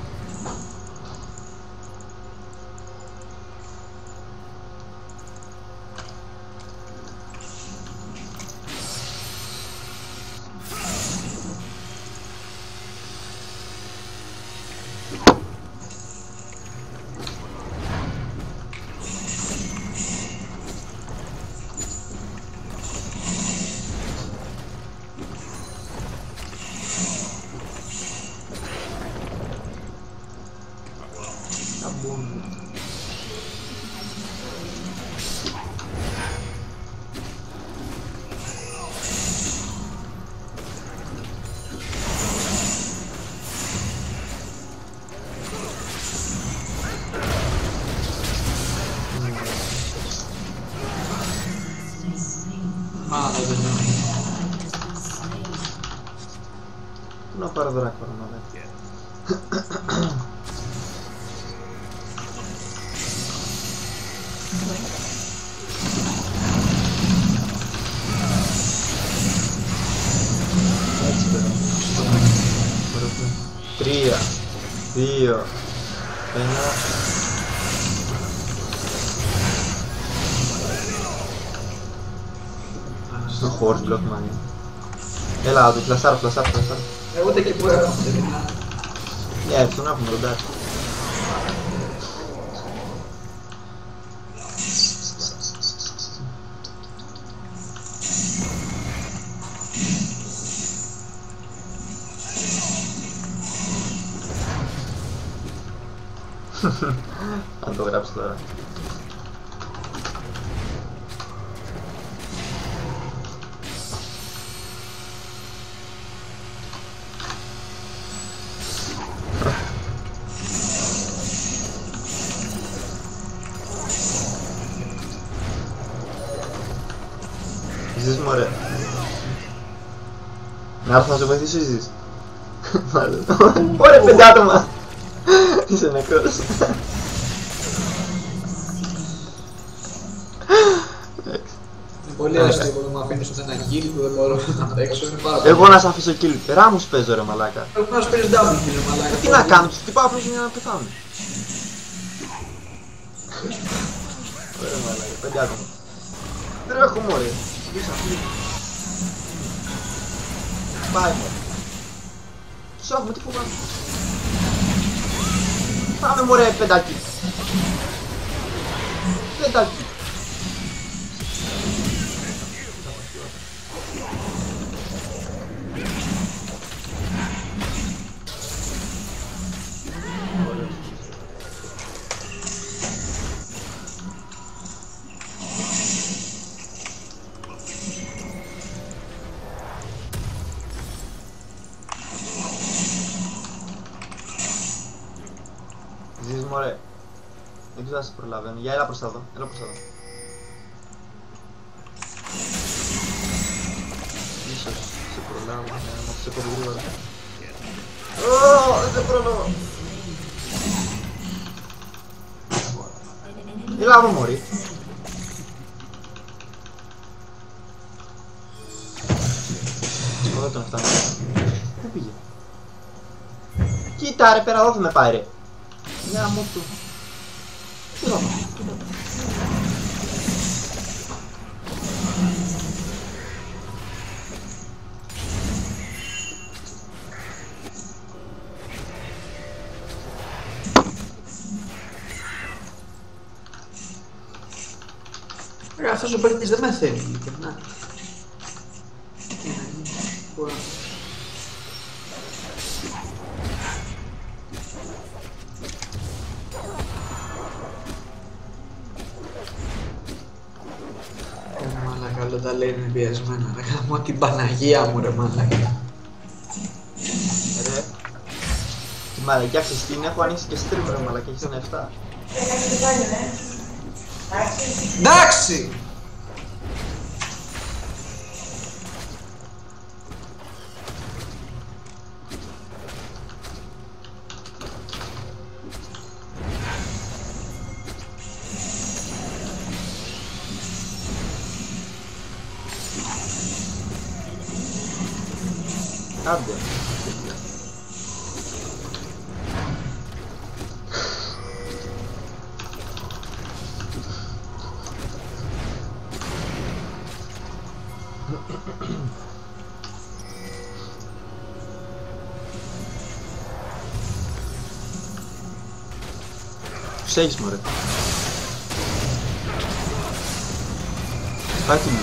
Πού να πάρω δράκο ρε μαλάκα. Έτσι πέρα. 3, 2, 1. Στο force block man. Έλα, το φλασάρω. Εγώ ούτε εκεί που έχω. Έτσι, τον έχουμε ροντάξει. Αν το γράψει τώρα. Ζεις μωρέ. Να έρθω να σε βοηθήσω ή ζεις. Ωραία 5 άτομα. Είσαι νεκρός. Είναι πολύ αστείο που μου αφήνεις ούτε ένα kill που δεν μπορώ να αντέξω. Εγώ να σ' αφήσω kill. Ράμους παίζω ρε μαλάκα. Εγώ να σου παίρνεις double kill ρε μαλάκα. Τι να κάνω, τους χτυπάω απλώς για να πεθάνω. Ωραία μαλάκα, 5 άτομα. Δεν έχω μωρέ. Πάει μωρέ. Τους έχουμε, τι φοβάμαι. Πάμε μωρέ πεντάκι. Πεντάκι. Ζεις μωρέ. Δεν ξέρω αν σε προλαβαίνω. Για έλα προς τα εδώ. Έλα προς τα εδώ. Ίσως σε προλάβω. Να σε πω γρήγορα. Δεν σε προλάβω. Έλα εδώ μωρή. Δεν τον φτάνω. Πού πήγε? Κοίτα ρε πέρα εδώ θα με πάει ρε. Μια μου του. Τι θα πάω. Αυτός ο παίκτης δεν με θέλει ειλικρινά. Μπορώ. Μαλάκα, όλα τα λέει είναι πιεσμένα. Να κάνω την Παναγία μου ρε μαλάκα. Ρε. Τη μαλακιά ξέρεις τι είναι, έχω ανοίξει και stream ρε μαλακιά, έχεις ένα 7. Εντάξει! Άντε. Τους έχεις μωρέ. Πάει τη μου.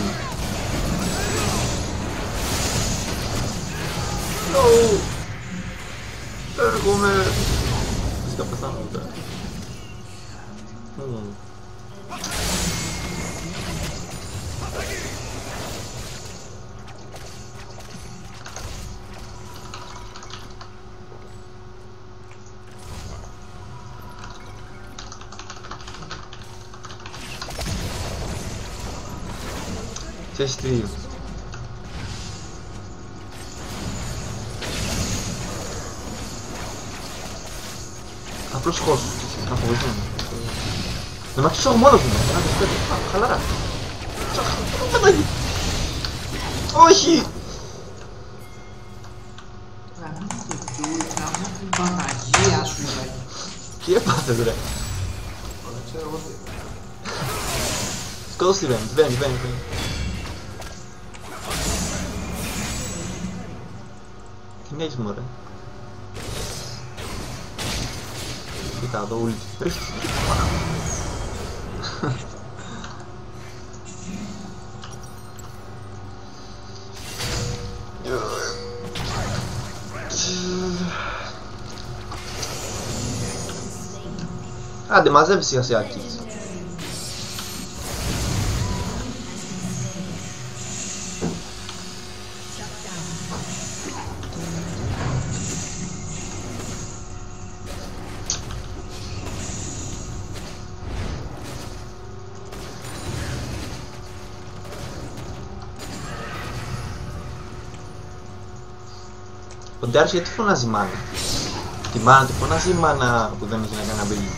Έρχομαι. Δεν θα πεθάνω ούτε. Ξέρεις τι. Απλώς χώσου, να φοβηθούν. Δεν μ' αξίσω μόνος μου, να το σπέτω, χαλαρά. Όχι! Να μου την Παναγία σου λέει. Τι έπαθες ρε. Δεν ξέρω εγώ τι. Σκότωσε τη Βέννη, Βέννη. Την έχεις μωρέ. Κοίτα εδώ ούλτι. Άντε μαζεύει σιγά σιγά kills. Ο Ντάρις γιατί φωνάζει μάνα? Τη μάνα του φωνάζει η μάνα που δεν έχει να κάνει αμπελί.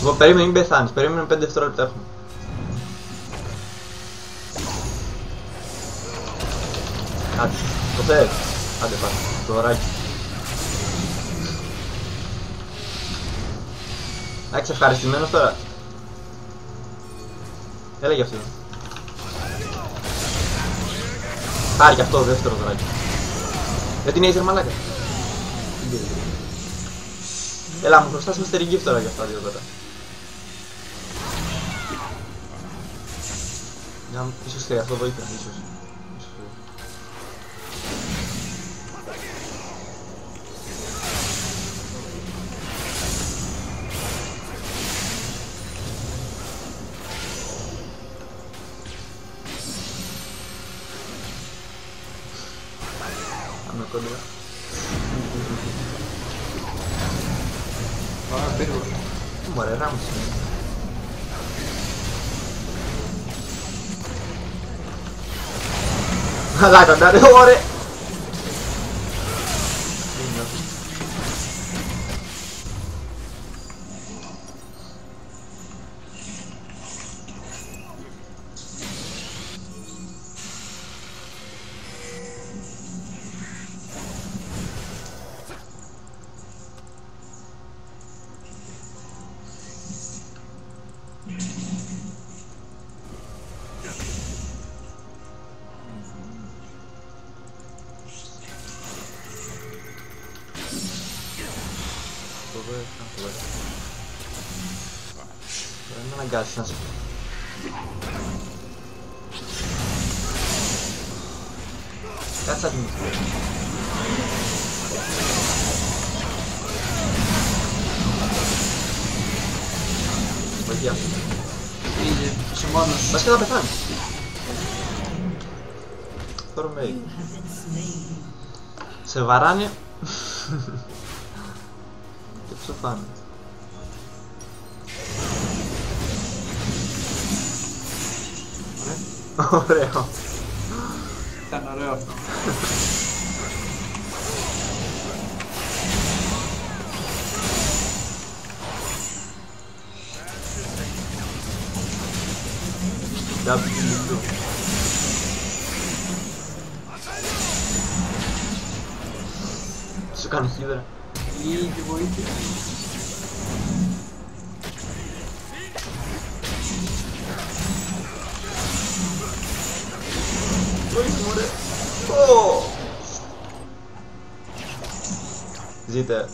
Εγώ περίμενε μην πεθάνεις, περίμενε 5 δευτερόλεπτα έχουμε. Άντε, το θες. Άντε πάρε, το ωράκι. Εντάξει, ευχαριστημένος τώρα. Έλα για αυτό. Πάρε και αυτό το δεύτερο δωράκι. Δεν την έχεις ρε μαλάκα. Έλα μου χρωστάς με στερική τώρα για αυτά δύο τώρα. Ίσως θέλει αυτό βοήθεια, ίσως. Πάμε κόντρα. Πάμε πύργο. Μωρέ, ράμψε. Αλλά κοντάρε, ωραία! Δεν με αναγκάσεις να σου πω. Κάτσε άτιμος. Βοήθεια. Πήγε, είσαι μόνος. Πας και θα πεθάνει. Θορμέι. Σε βαράνε. Και ψοφάνε. Ωραίο. Ήταν ωραίο αυτό. W. Σου κάνω χίδερα. Ή βοήθεια. Όχι μωρέ. Ω! Ζείτε.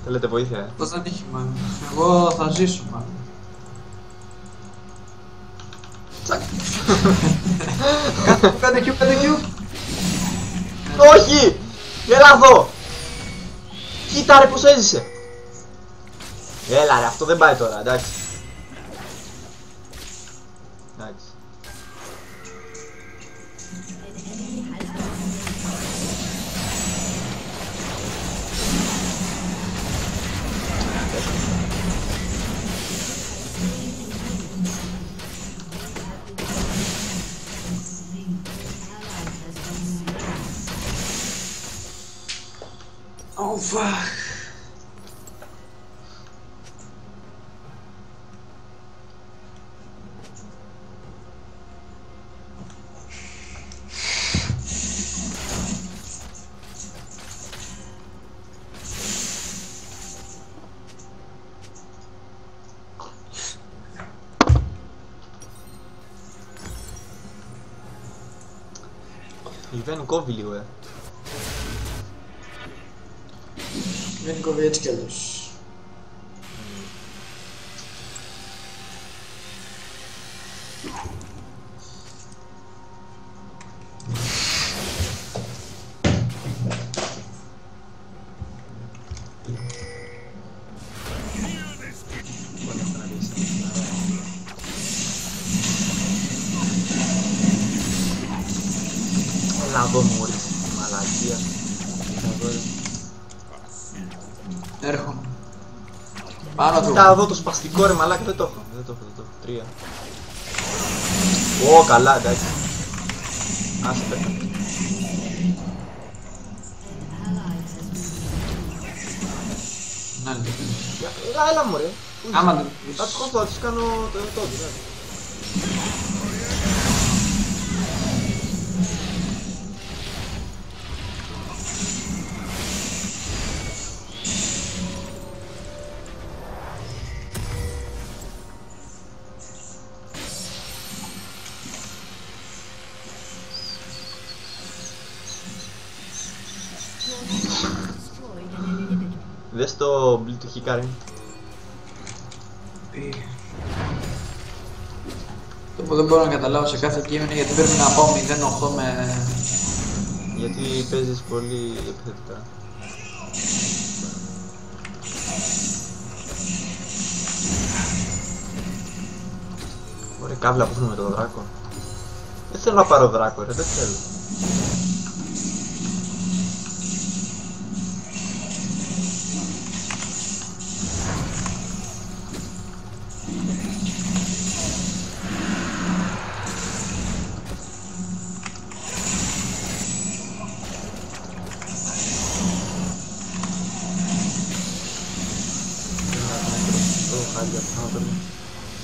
Θέλετε βοήθεια, Πώς δεν έχει μάλλον. Εγώ θα ζήσω μάλλον. Τσακ. Κάντε Q. Όχι! Έλα εδώ! Κοίτα ρε πως έζησε! Έλα ρε, αυτό δεν πάει τώρα, εντάξει. Εντάξει. Oh fuck. Η Βεν κόβει λίγο, Δεν κόβει έτσι κι αλλιώς. Έλα εδώ μωρί, μαλακία. Έρχομαι. Πάνω του. Κοίτα εδώ το σπαστικό ρε μαλάκα, δεν το έχω. Τρία. Ω, καλά, εντάξει. Άσε πέτα. Να είναι. Έλα μωρέ. Άμα δεν Θα τους χωθώ, θα τους κάνω το δηλαδή. Δες το μπλή του Χικάρι. Πήγε. που δεν μπορώ να καταλάβω σε κάθε κείμενο γιατί πρέπει να πάω 0-8 με... Γιατί παίζεις πολύ επιθετικά. Ωραία κάβλα που έχουμε με τον δράκο. Δεν θέλω να πάρω δράκο ρε, δεν θέλω.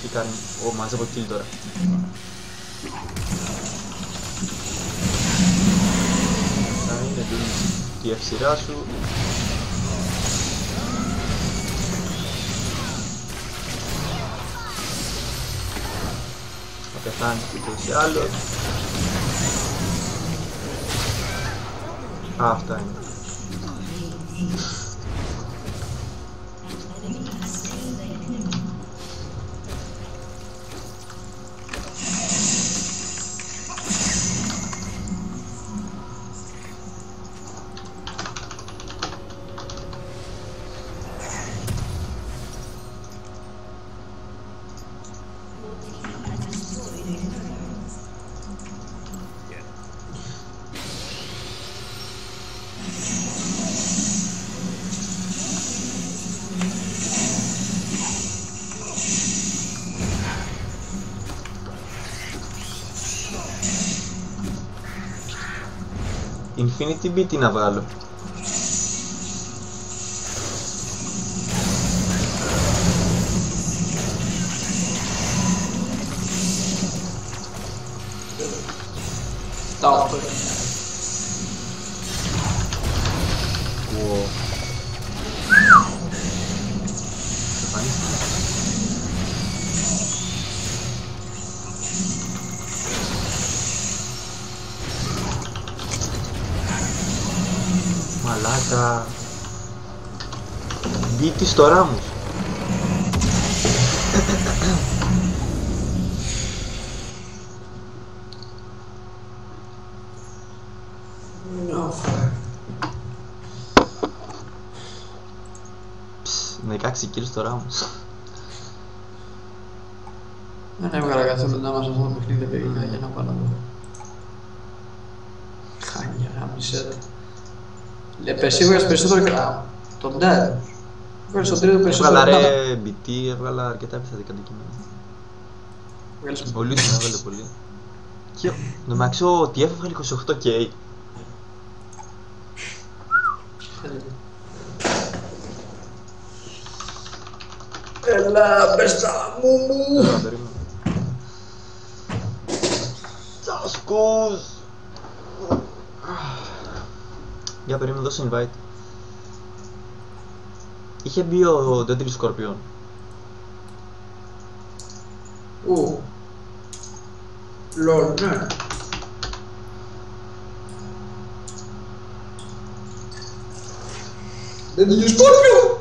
Τι κάνει, μαζεύω kill τώρα. Θα είναι τη ευσυρά σου. Θα πεθάνει και σε άλλο. Αυτά είναι. Infinity B τι να βγάλω. Τα 8. Wow. Μαλάκα. Μπήτη στο ράμος. Με 16 kills στο ράμος. Δεν έβγαλα καθόλου να μας αυτό το παιχνίδι παιδιά για να πάω να δω. Χάνια, γάμισε. Εσύ έβγαλες περισσότερο καλά. Τον Ντάρ. Έβγαλες τον τρίτο περισσότερο. Έβγαλα ρε BT, έβγαλα αρκετά επιθετικά αντικείμενα. Πολύ την έβγαλε πολύ. Και νομάξω ότι έβγαλε 28k. Έλα μπέστα μου. Έλα, περίμενε. Τσάσκους. Για περίμενε, δώσε invite. Είχε μπει ο Deadly Scorpion. Λολ, ναι. Deadly Scorpion.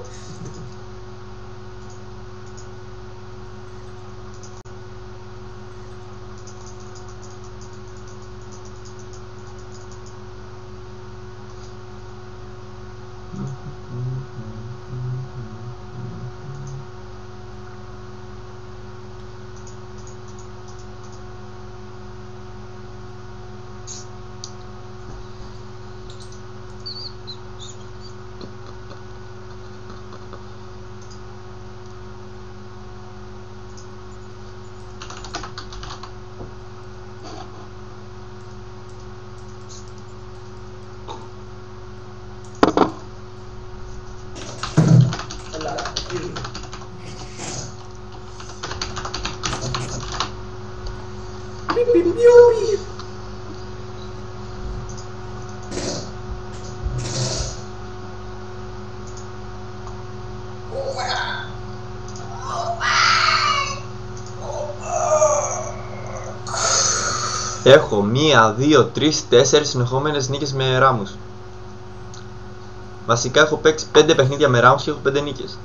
Έχω 1, 2, 3, 4 συνεχόμενες νίκες με ράμους. Βασικά έχω παίξει 5 παιχνίδια με ράμους και έχω 5 νίκες.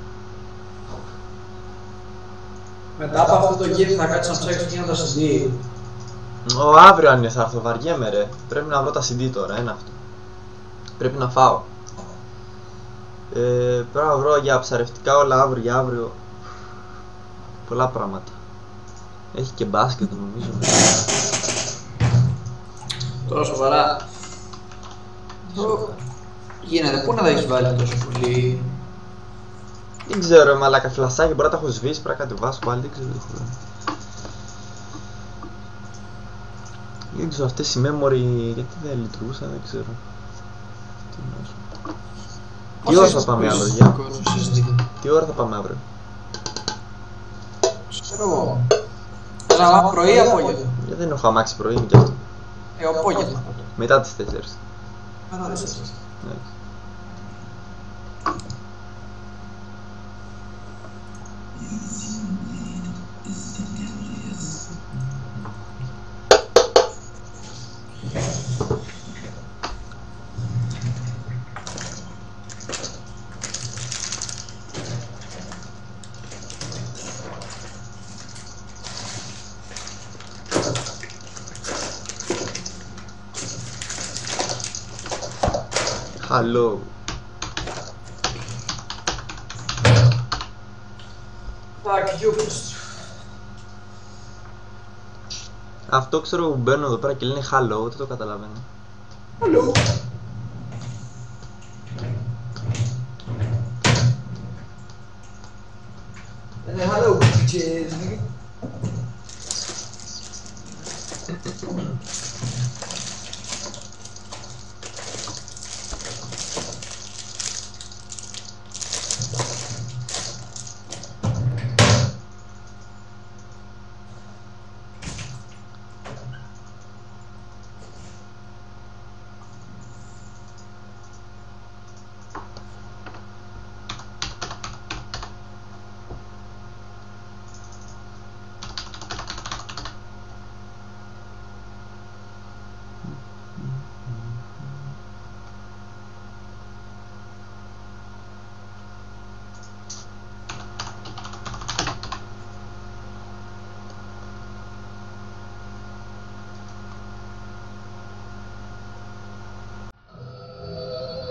Μετά από αυτό το game θα κάτσω να ψάξω εκείνα τα CD. Αύριο αν είναι θα έρθω, βαριέμαι ρε. Πρέπει να βρω τα CD τώρα, ένα αυτό. Πρέπει να φάω. Πρέπει να βρω για ψαρευτικά όλα αύριο, για αύριο. Πολλά πράγματα. Έχει και μπάσκετ νομίζω. Τώρα σοβαρά. Γίνεται, πού να τα έχεις βάλει τόσο πολύ. Δεν ξέρω, μαλάκα φλασάκι μπορεί να τα έχω σβήσει, πρέπει να κατεβάσω πάλι, δεν ξέρω τι έχω κάνει. Δεν ξέρω αυτές οι memory γιατί δεν λειτουργούσαν, δεν ξέρω. Τι ώρα θα πάμε αύριο, για? Τι ώρα θα πάμε αύριο? Ξέρω εγώ. Θες να πάμε πρωί ή απόγευμα? Γιατί δεν έχω αμάξει πρωί, είναι κι αυτό. Απόγευμα. Μετά τις 4. Μετά τις 4. Ναι. Hello. Fuck you. Αυτό ξέρω που μπαίνουν εδώ πέρα και λένε hello, δεν το καταλαβαίνω. Hello. Hello, bitches.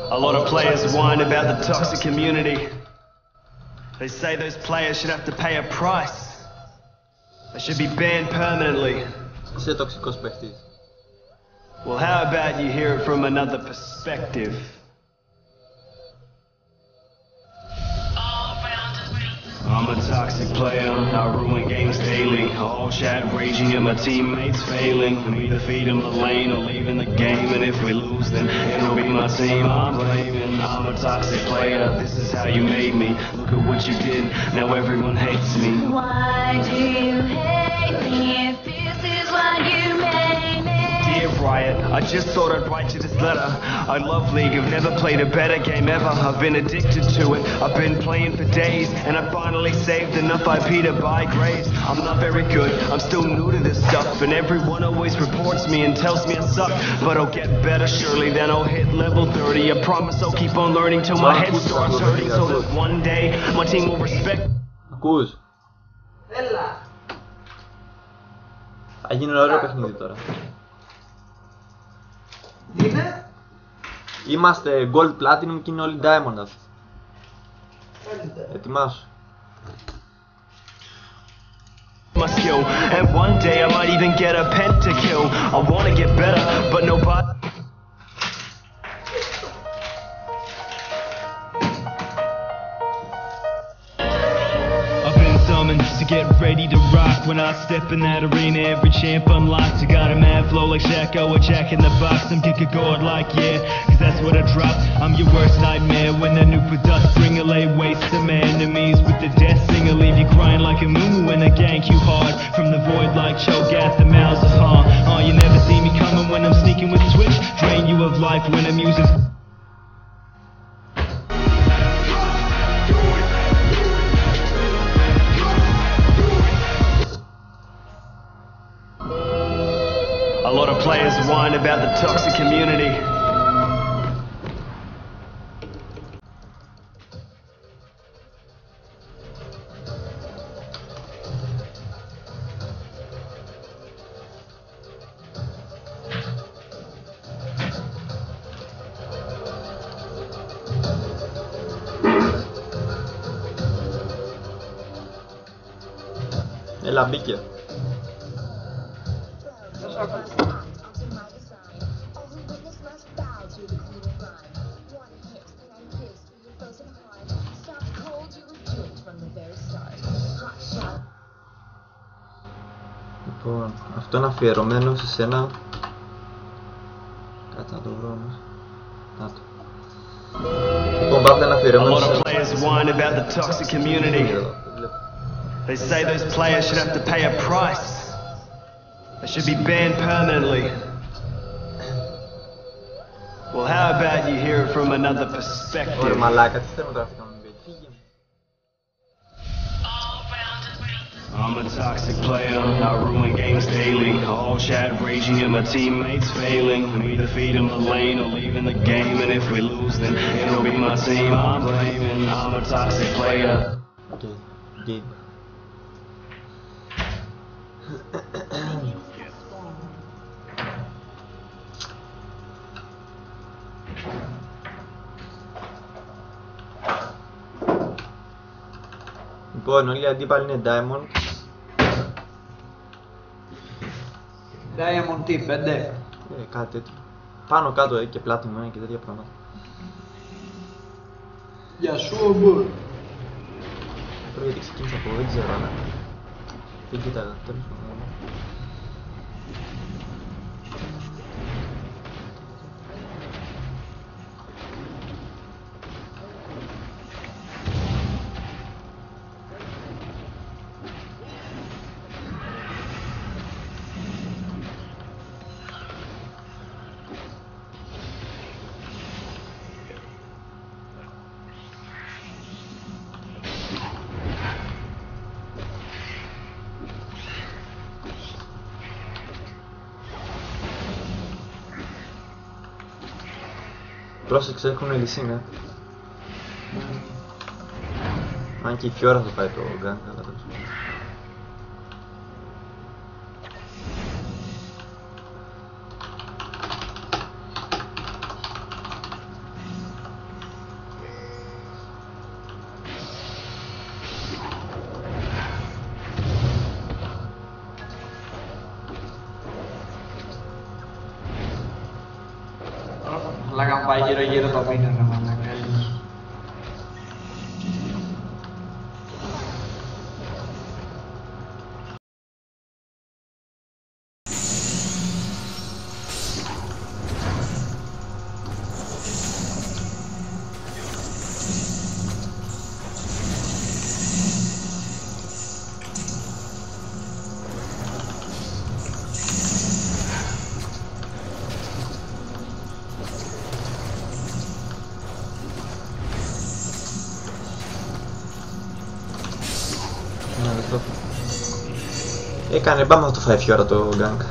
A lot of players whine about the toxic community. They say those players should have to pay a price. They should be banned permanently. Είσαι τοξικός παίχτης. Well, how about you hear it from another perspective? I'm a toxic player, I ruin games daily. All chat raging at my teammates failing. I'm either feeding the lane or leaving the game. And if we lose, then it'll be my team I'm blaming. I'm a toxic player, this is how you made me. Look at what you did, now everyone hates me. Why do you hate me if this is what you made me? Dear Riot, I just thought I'd write you this letter. I love League, I've never played a better game ever. I've been addicted to it, I've been playing for days. And I finally saved enough IP to buy grades. I'm not very good, I'm still new to this stuff. And everyone always reports me and tells me I suck. But I'll get better surely, then I'll hit level 30. I promise I'll keep on learning till my head starts hurting. So that one day, my team will respect. Ακούς? Έλα. Θα γίνει ένα ωραίο παιχνίδι τώρα. Είναι. Είμαστε Gold Platinum και είναι όλοι Diamond αυτοί. Φαίνεται. Ετοιμάσου. My skill, and one day I might even get a pentakill. I wanna get better, but nobody. I've been summoned to get ready to rock. When I step in that arena, every champ unlocked. I got a mad flow like Shaq, a Jack in the box. I'm kick a guard like yeah, cause that's what I drop. I'm your worst nightmare when the nuke with dust bring a lay waste to my enemies with the death singer. Leave you crying like a moo when I gank you hard. From the void like Cho'Gath, the mouths of Han. Oh, you never see me coming when I'm sneaking with Twitch. Drain you of life when I'm using. A lot of players whine about the toxic community. Έλα, μπήκε. Λοιπόν, αυτό είναι αφιερωμένο σε σένα. Κάτσε να το βρω όμως. Να το. Λοιπόν, Battle είναι A αφιερωμένο lot σε of σένα. players whine about the toxic community. Εδώ, το βλέπω. They say those players should have to pay a price. They should be banned permanently. Well, how about you hear it from another Ωραία, perspective? μαλάκα, τι θέλουμε τώρα αυτό να μην πει. Φύγε. I'm a toxic player, I ruin games daily. All chat raging and my teammates failing. I'm either feeding my lane or leaving the game. And if we lose, then it'll be my team I'm blaming. I'm a toxic player. Okay, good. Λοιπόν, όλοι οι αντίπαλοι είναι Diamond. Diamond T5. Κάτι τέτοιο. Πάνω κάτω και Platinum και τέτοια πράγματα. Για σου ομπορ. Τώρα γιατί ξεκίνησα από δεν ξέρω, αλλά δεν κοίταγα, τέλος πάντων. Πρόσεξε, έχουν λυσίνα. Αν και η Fiora θα πάει το gank, αλλά τέλος πάντων. Λέγαμε πάει γύρω γύρω το μήνα να μαλακάλεις. Έκανε μπάμα να το φάει Fiora το gank.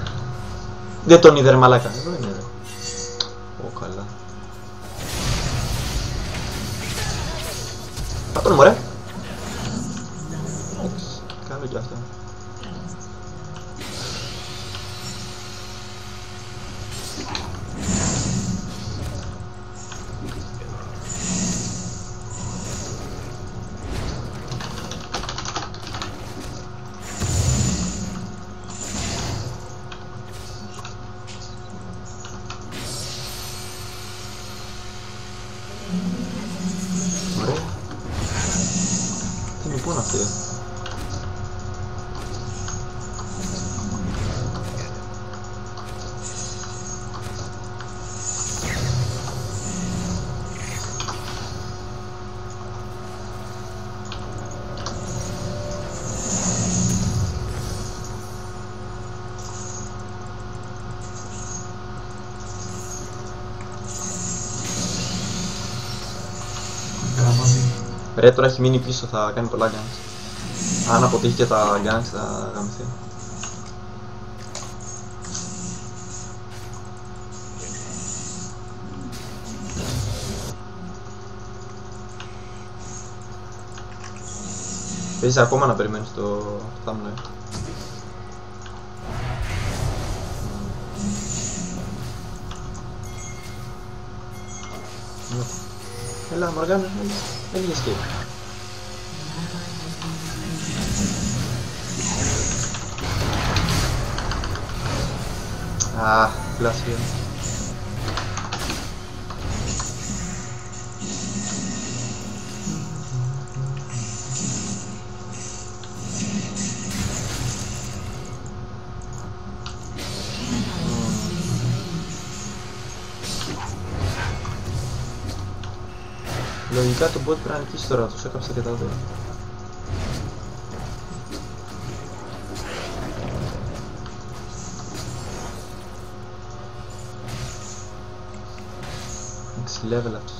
Δεν τον είδε ρε μαλάκα. Εδώ είναι ρε. Ω καλά. Πατώνω μωρέ. Κάνω κι αυτό. Πού είναι αυτή? Ρε, τώρα έχει μείνει πίσω, θα κάνει πολλά ganks. Αν αποτύχει και τα ganks θα γαμηθεί. Παίζεις ακόμα να περιμένεις το thumbnail. Έλα, Μοργάνα, έλα για escape. Α, πλάσιο. Λογικά το bot πρέπει να νικήσει τώρα, τους έκαψα και τα δύο. Next level αυτός.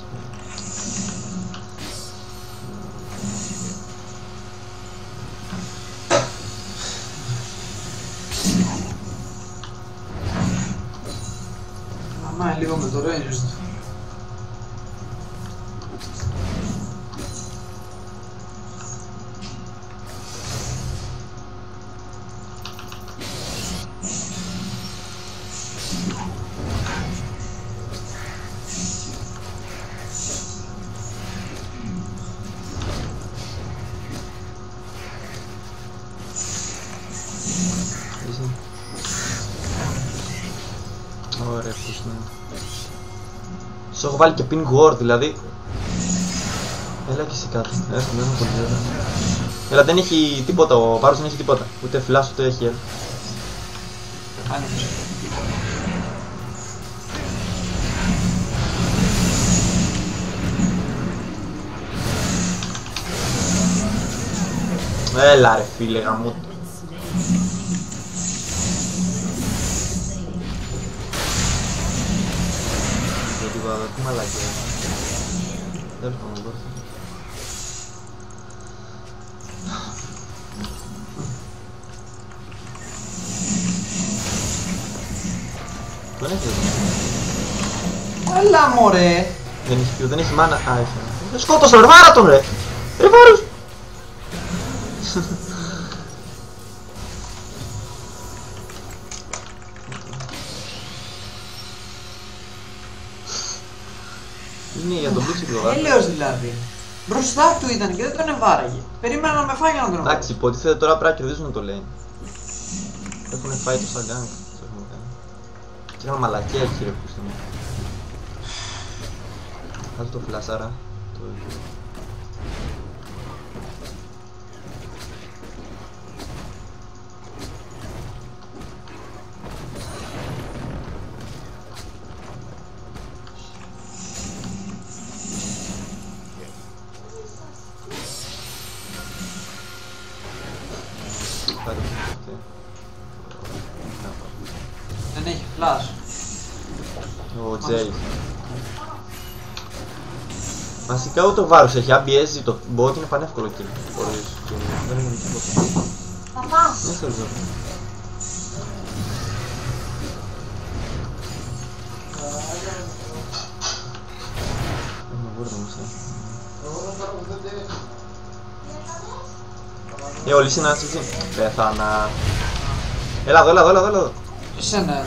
Αμά, λίγο με το Rangers του. Ωραία, πούς ναι. Σου έχω βάλει και pin ward, δηλαδή. Έλα και εσύ κάτω. Έρχομαι, δεν πολύ ωραία. Έλα, δεν έχει τίποτα, ο Βάρος δεν έχει τίποτα. Ούτε flash, ούτε έχει. Έλα ρε φίλε, γαμώ. Τι μαλακία. Δεν έχω να μπορώ. Δεν έχει εδώ. Έλα μωρέ. Δεν έχει πιο, δεν έχει μάνα. Α, έχει. Δεν σκότωσα ρε, βάρα τον ρε. Ρε Βάρος. Είναι για τον πίτσι του Βάρος. Έλεος δηλαδή. Μπροστά του ήταν και δεν τον ευάραγε. Περίμενα να με φάει για να τον Εντάξει, υποτίθεται τώρα πρέπει να κερδίσουν το lane. Έχουν φάει το σαν gank. Και ένα μαλακία έχει ρε που στιγμή. Κάτω το φλασάρα. Δεν έχει flash. Ο Τζέι. Βασικά ούτε ο Βάρος έχει, αν πιέζει το bot είναι πανεύκολο kill. Χωρίς kill, δεν είναι τίποτα. Δεν θέλω να όλοι συνάντησες έτσι. Πέθανα. Έλα εδώ, έλα εδώ, έλα εδώ. Εσένα.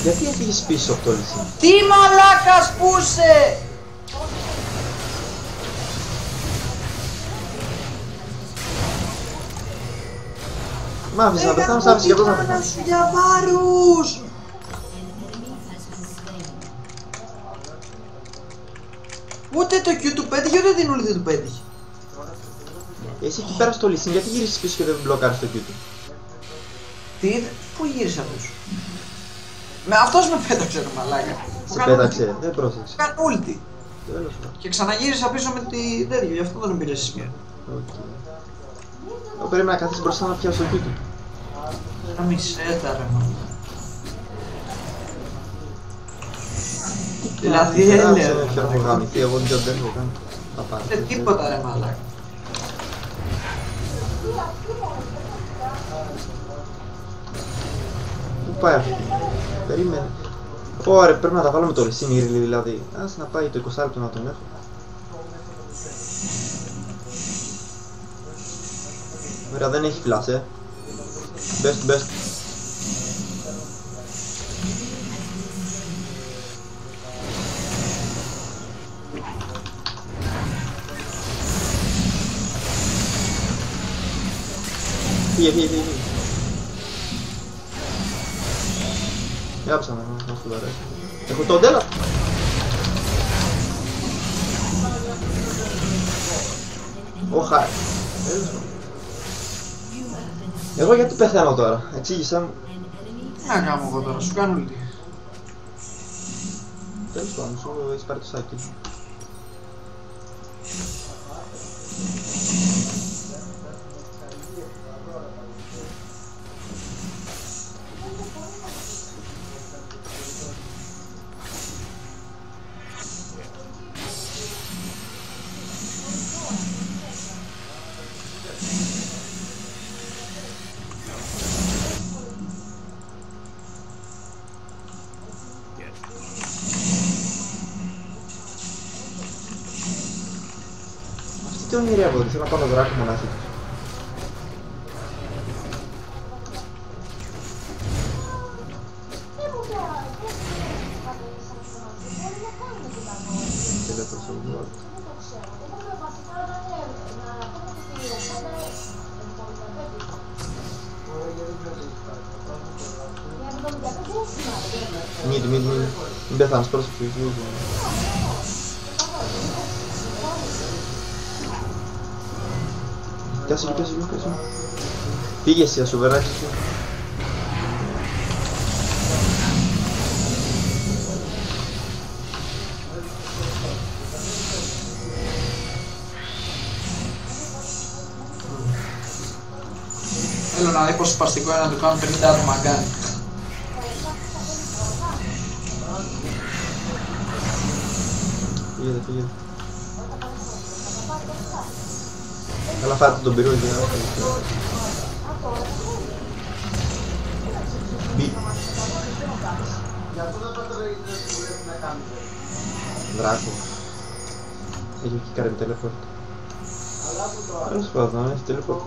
Γιατί έφυγες πίσω από το λύση. Τι μαλάκας που είσαι! Μ' άφησες να πεθάνω, σ' άφησες και αυτός να πεθάνω. σου για Βάρους! Ούτε το Q του πέτυχε, ούτε την ούλη του πέτυχε. Εσύ εκεί πέρα στο λύση, γιατί γύρισες πίσω και δεν μπλοκάρεις το Q του. Τι, πού γύρισα πίσω. Με αυτός με πέταξε ρε μαλάκα. Σε πέταξε, δεν πρόσεξε. Κάνω ούλτι. Τέλος πάντων. Και ξαναγύρισα πίσω με τη τέτοια, γι' αυτό δεν πήρε σημεία. Εγώ περίμενα να καθίσεις μπροστά να πιάσω το Q του. Να μισέτα ρε μαλάκα. Δηλαδή έλεγα. Έχω γαμηθεί, εγώ δεν έχω κάνει. Δεν τίποτα ρε μαλάκα. Πού πάει αυτή, περίμενε. Ωραία, πρέπει να τα βάλω με το ρεσίνι δηλαδή. Ας να πάει το 20 λεπτό να τον έχω. Ωραία, δεν έχει φλάσ, Best. φύγε. Για ψάχνω, να σου δωρέσω. Έχω το ντέλα. Όχα. Εγώ γιατί πεθαίνω τώρα, εξήγησέ μου. Τι να κάνω εγώ τώρα, σου κάνω λίγο. Τέλος πάντων, σου έχεις πάρει το σάκι σου. Τι ονειρεύονται, θέλω να πάω να δράκω μονάχη τους. Μην πεθάνεις, πρόσεξε. Πιάσε. Πήγε εσύ, σου βεράκι σου. Θέλω να δει πόσο σπαστικό είναι να του κάνουν 50 άτομα γκάν. Πήγαινε. Καλά φάτε τον πυρούζι. Δράκο. Έχει εκεί κάνει teleport. Τέλος πάντων, έχει teleport.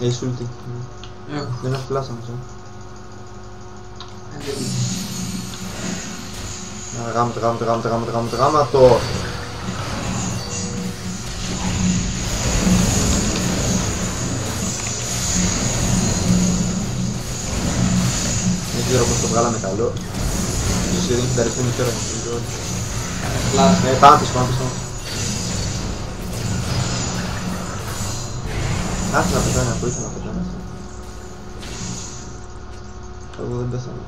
Έχεις ulti. Έχω. Δεν έχω φλάσσα όμως. Γάματο. Δεν ξέρω πως το βγάλαμε καλό. Ίσως γιατί είναι συνταρρυφθεί μικρό. Φλάσσα. Πάμε πίσω. Άσε να πετάνε από ήθελα να πετάνε. Εγώ δεν πέσαμε.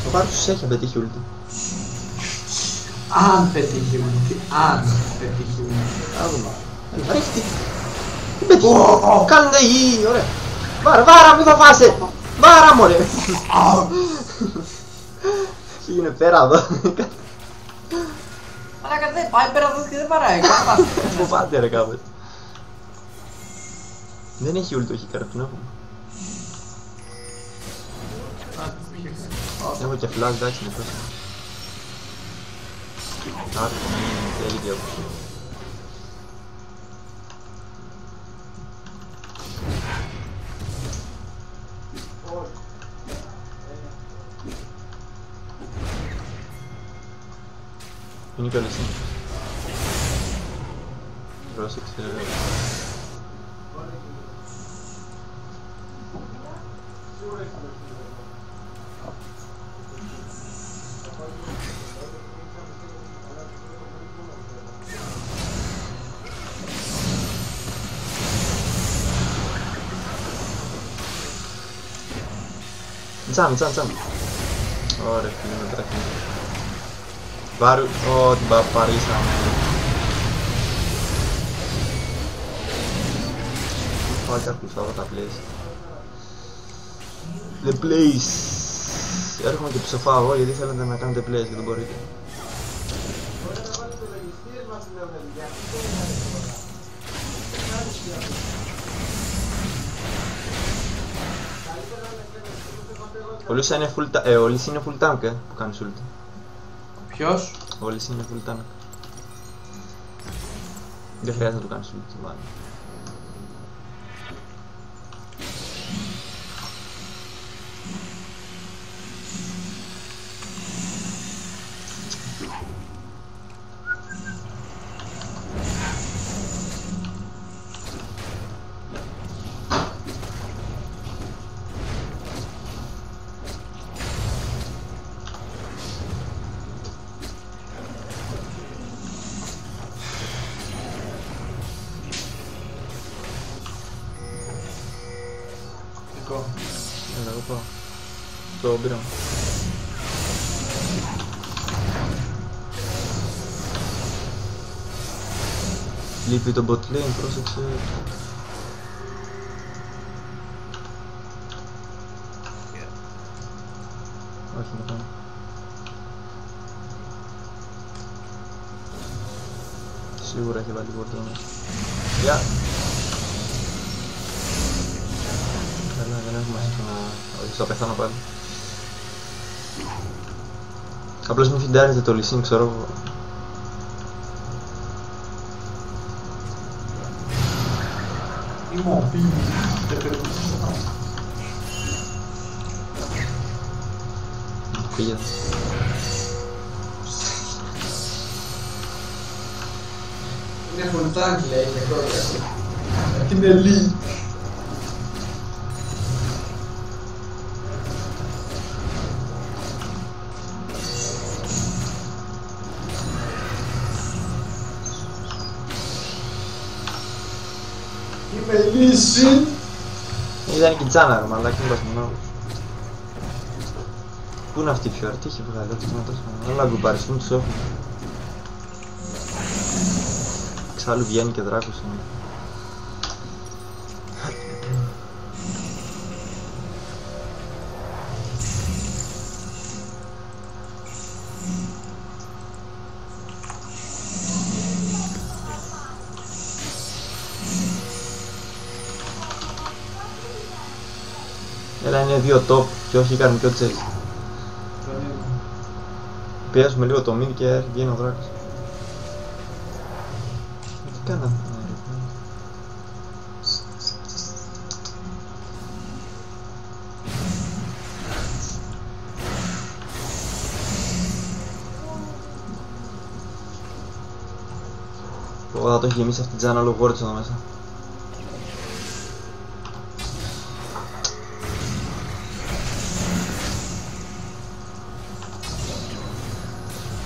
Ο Βάρκος έχει πετύχει ulti. Αν πετύχει ulti. Θα δούμε. Ρίχτη. Τι πετύχει. Κάντε γη, ωραία. Βάρα, μη θα φάσε. Βάρα μωρέ. Είναι πέρα εδώ. Μαλάκα δεν πάει πέρα εδώ και δεν παράει. Φοβάται ρε κάποτε. Δεν έχει ulti, όχι καρπινό. Έχω και flash, εντάξει, είναι τόσο. Άρα, δεν έχει διάφορα. Είναι καλή εσύ. Πρόσεξε. Τζαμ. Ωραία, φίλε με τρέχει. Βάρου, την παπαρίσαμε. Πάω και ακούσω τα place. The place. έρχομαι και ψοφάω εγώ γιατί θέλετε να κάνετε plays και δεν μπορείτε. Ο Λύσης είναι full tank που κάνει ult. Ποιος? Ο Λύσης είναι full tank. Δεν χρειάζεται να του κάνεις ult, μάλλον. Έλα, εγώ πάω. Το πήρα. Λείπει το bot lane, πρόσεξε. Όχι, να πάμε. Σίγουρα έχει βάλει πόρτα μέσα. Γεια! Καλά, δεν έχουμε αρχίσει να... Όχι, θα πεθάνω πάλι. Απλώς μην φιντάρετε το Lee Sin, ξέρω εγώ. Είμαι ο Πι. Πήγαινε. Είναι φουλτάκι λέει και πρώτα. Τι είναι Λί. Είμαι Λύση. Ήταν και η Τζάνα ρε μαλάκι, μην πας μονάχος. Πού είναι αυτή η Φιόρ, τι έχει βγάλει, έτσι να τόσο. Όλα γκουμπαριστούν τους έχουν. Εξάλλου βγαίνει και δράκος είναι. Έλα, είναι δύο top και όχι κάνουν και ο chase. Πιέσουμε λίγο το mid και βγαίνει ο δράκος. Τι κάνα αυτό ρε. Εγώ θα το έχει γεμίσει αυτή την τζάνα λόγω βόρτης εδώ μέσα.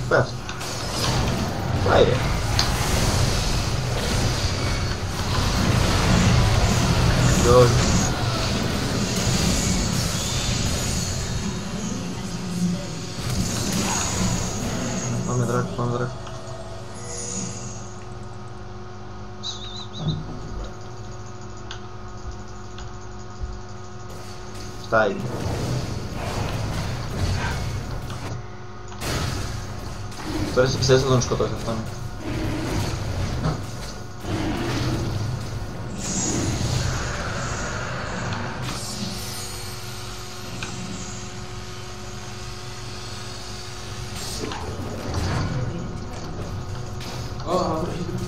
Πες. Πάει ρε. Γιώργη. Πάμε δράκο, πάμε δράκο. Στάει. Τώρα εσύ πιστεύεις να τον σκοτώσει αυτόν.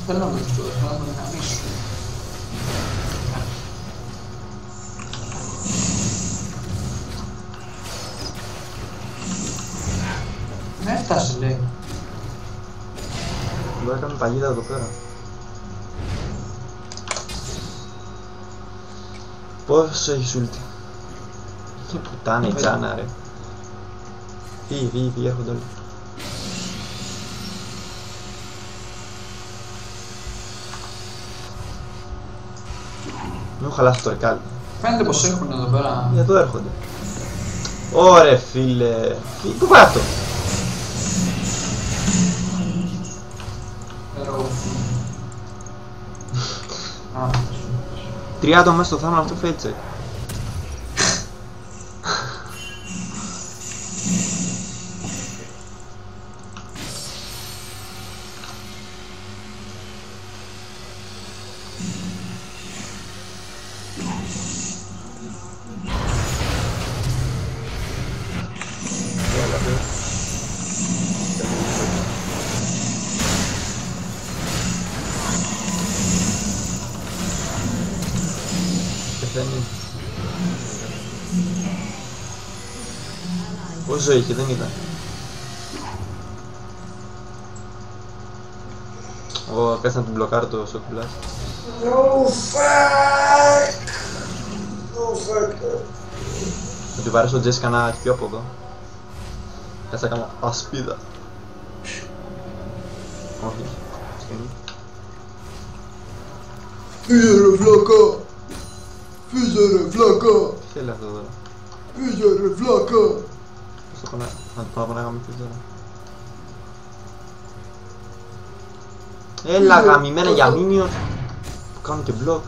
Θέλω να τον σκοτώσω, να τον χαμίσω. Δεν έφτασε λέει. Μπορεί να κάνουμε παγίδα εδώ πέρα. Πόσο έχεις ούλτι. Τι πουτάνα η Τζάνα ρε. Φύγει, έρχονται όλοι. Μην μου χαλάσει το ρεκάλι. Φαίνεται πως έρχονται εδώ πέρα. Για εδώ έρχονται. Ωρε φίλε. Πού πάει αυτό. Τρία άτομα μέσα στο θάμνο αυτό φέτσε. πεθαίνει. Πόση ζωή είχε, δεν ήταν. Εγώ κάτσε να την μπλοκάρω το Shock Blast. Oh fuck! Oh fuck! Θα του βαρέσω το Jessica να χτυπεί από εδώ. Κάτσε να κάνω ασπίδα. Όχι. Φύγε ρε βλάκα! Φύγε ρε βλάκα! Τι θέλει αυτό τώρα. Φύγε ρε βλάκα! Πώς το πονάει, να το πάω να γαμηθείς τώρα. Έλα γαμημένα για minions που κάνουν και block.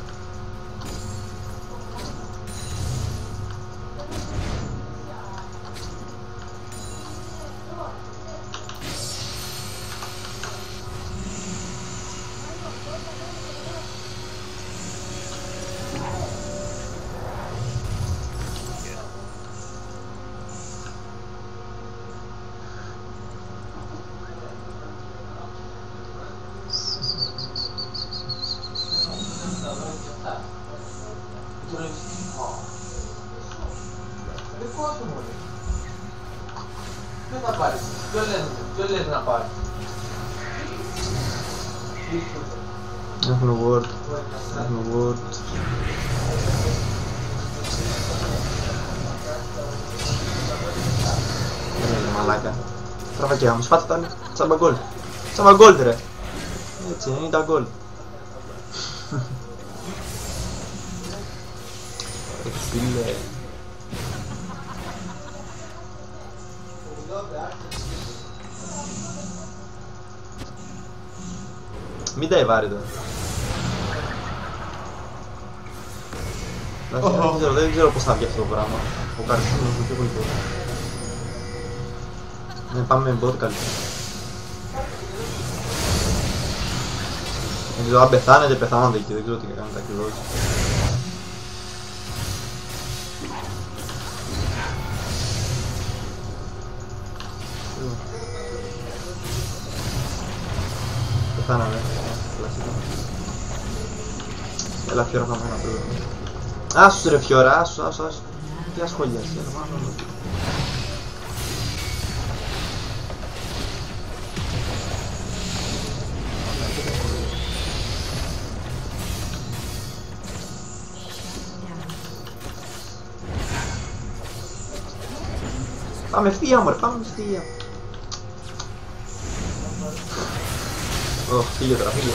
Δεν θα πάρεις. Ποιο λες να πάρεις. Έχουμε word. Έχουμε word. Έλα μαλάκα. Τραβά και γάμος, φάτε τα τσάμπα γκολ. Τσάμπα γκολ ρε. Έτσι, 90 γκολ. Φίλε. Μην τα ευάρει τώρα. Δεν ξέρω πώς θα βγει αυτό το πράγμα. Ο καρδιστής μου πιο πολύ τώρα. Ναι, πάμε με bot καλύτερα. Δεν ξέρω αν πεθάνετε, πεθάνατε και δεν ξέρω τι κάνει τα κιλόγια. Πεθάναμε. Έλα Φιώρα πάμε να βρούμε. Άσους ρε Φιώρα, άσους. Τι ασχολιάσαι, έλα πάμε. Πάμε ευθεία μωρέ, πάμε ευθεία. Φύγε τώρα, φύγε.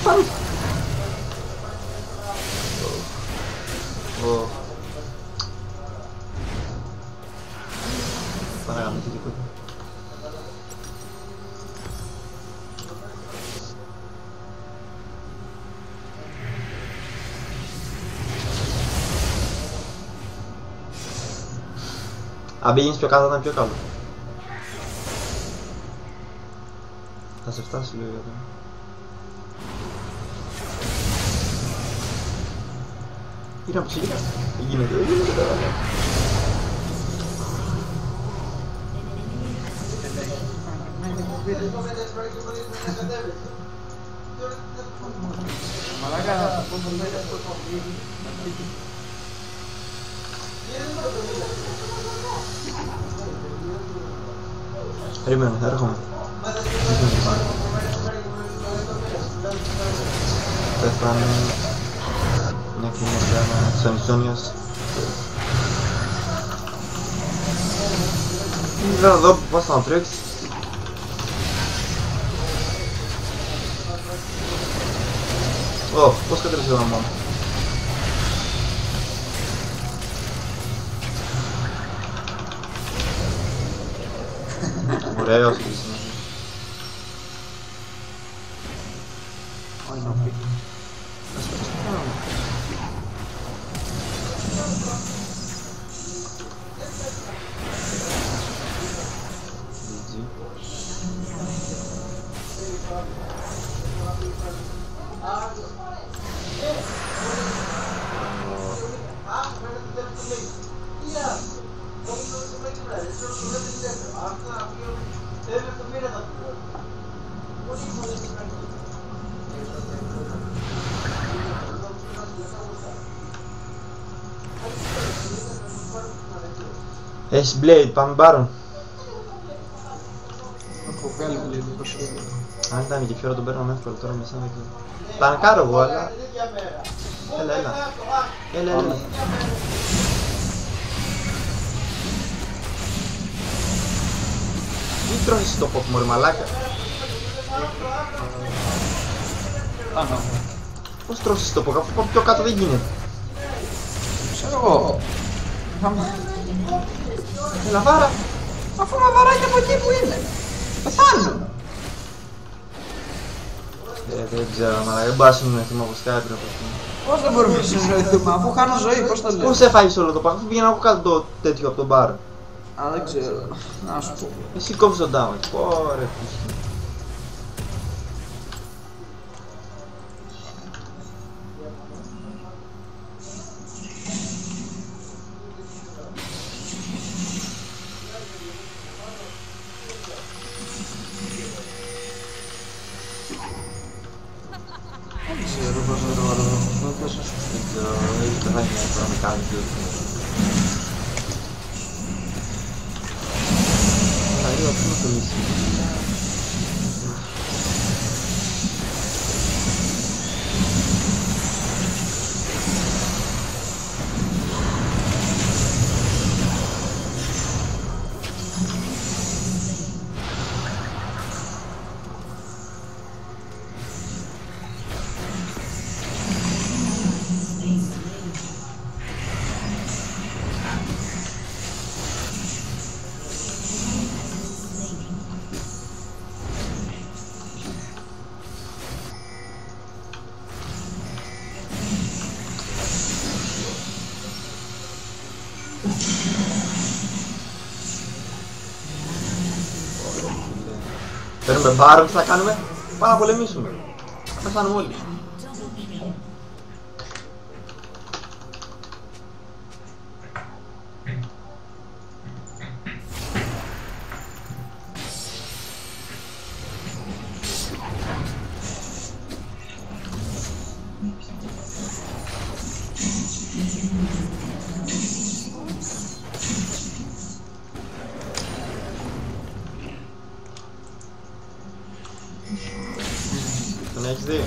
Πάμε. Πάμε να κάνουμε τι δικό του. Αν πήγαινες πιο κάτω θα ήταν πιο καλό. Θα σε φτάσει λίγο εδώ. Είναι από ψυχικά. Δεν γίνεται τώρα. Μαλάκα, Περίμενε, θα έρχομαι. Πέθανε. Μια κοινωνία της Ανισόνιας. Δεν ξέρω εδώ που πας να τρέξεις. Πώς κατέληξε εδώ μόνο. Ωραίος είσαι. Όχι να πει. Ας το κάνω. Έχεις Blade, πάμε Baron. Έχω βγάλει λίγο προσφύγει. Αν ήταν και πιο ώρα τον παίρνω εύκολο τώρα με εσένα δεν ξέρω. Τα ανακάρω εγώ, αλλά... Έλα. Τι τρώνεις το pop μωρέ μαλάκα. Πάνω. Πώς τρώσεις το pop, αφού πάω πιο κάτω δεν γίνεται. Ξέρω εγώ. Έλα βάρα. Αφού με βαράει και από εκεί που είναι. Πεθάνω. Δεν ξέρω μαλάκα, δεν μπορώ να συνεννοηθούμε όπως κάτι πριν από αυτό. Πώς δεν μπορούμε να συνεννοηθούμε, αφού χάνω ζωή, πώς το λέω. Πώς έφαγες όλο το πάγο, αφού πήγαινα από κάτω το τέτοιο από τον μπαρ. Α, δεν ξέρω. Να σου πω. Εσύ κόβεις τον damage, πόρε πούστη. Δεν ξέρω πώς να το βάλω εδώ. Δεν ξέρω, έχει πεθάνει μια φορά με κάτι πιο. Θα λίγο αυτό να το λύσει. Παίρνουμε μπάρο, τι θα κάνουμε, πάμε να πολεμήσουμε. Θα πεθάνουμε όλοι. Τον έχεις δει?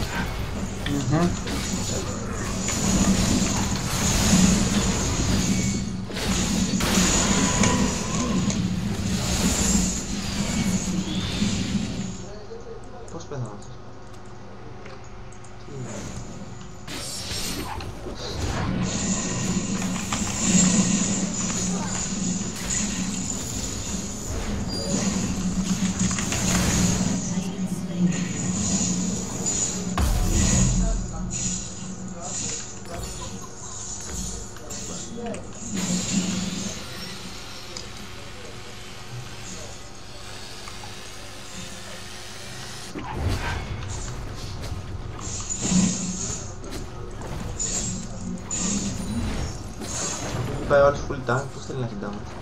Πώς πέθανε αυτός? Πάει ο άλλος full tank, πώς θέλει να έχει damage?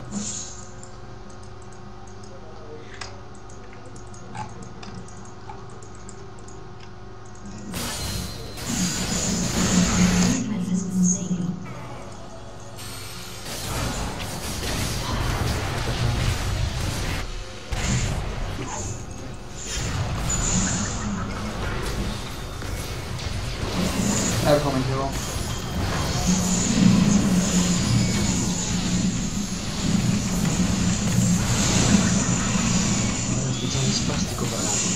Έρχομαι κι εγώ. Ήταν σπαστικό παράδειγμα.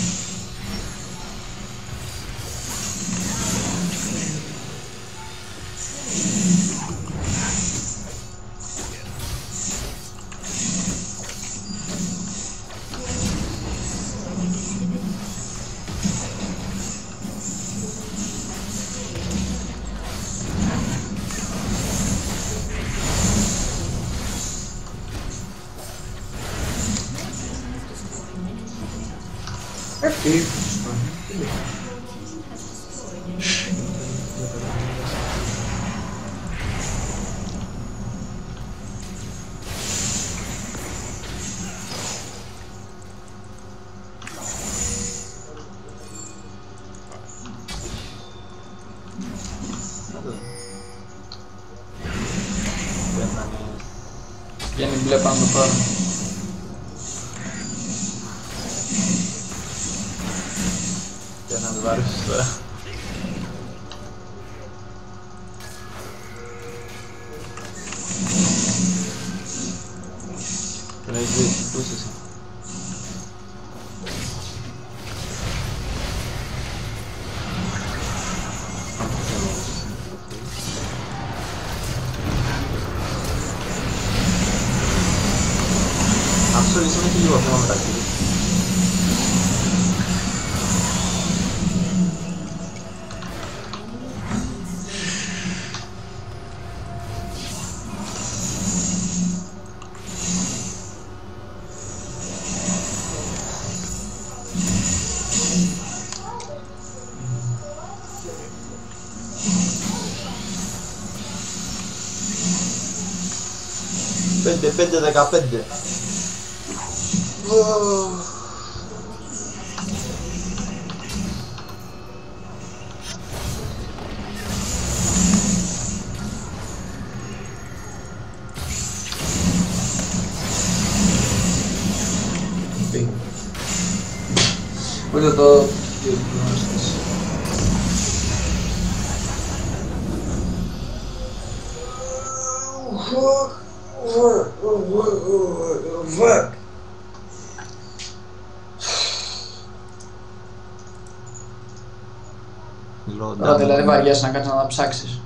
Βγαίνει βλέπω να το πάρω. Και να το βαρύσεις τώρα. Τον έχεις δει, πού είσαι εσύ? Αυτό λύσαμε έχει λίγο θέμα μεταξύ τους. Πέντε 15. Ούτε το... Fuck. Τώρα δηλαδή βαριέσαι να κάτσεις να τα ψάξεις.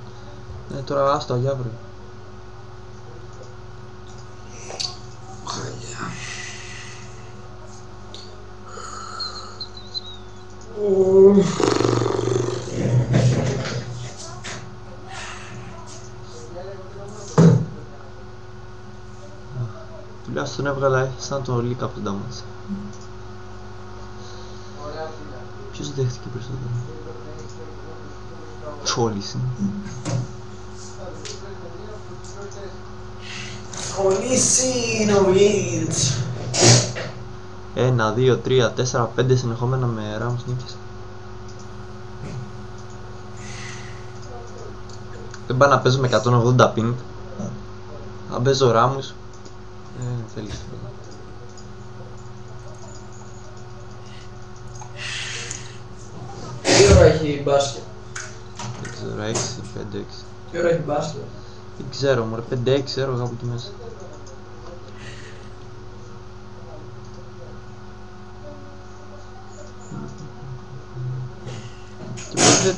Ναι, τώρα άστο για αύριο. Τουλάχιστον έβγαλα σαν το leak από τον damage. Ποιος δέχτηκε περισσότερο? Τσόλης είναι. Τσόλης είναι ο Βίλτς. 1, 2, 3, 4, 5 συνεχόμενα με Rams νίκες. Δεν πάει να παίζω με 180 ping. Αν παίζω Rams θέλεις τώρα. Τι ώρα έχει μπάσκετ? Δεν ξέρω, 6, 5, 6. Τι ώρα έχει μπάσκετ? Δεν ξέρω μωρέ, 5, 6 ξέρω κάπου εκεί μέσα. Και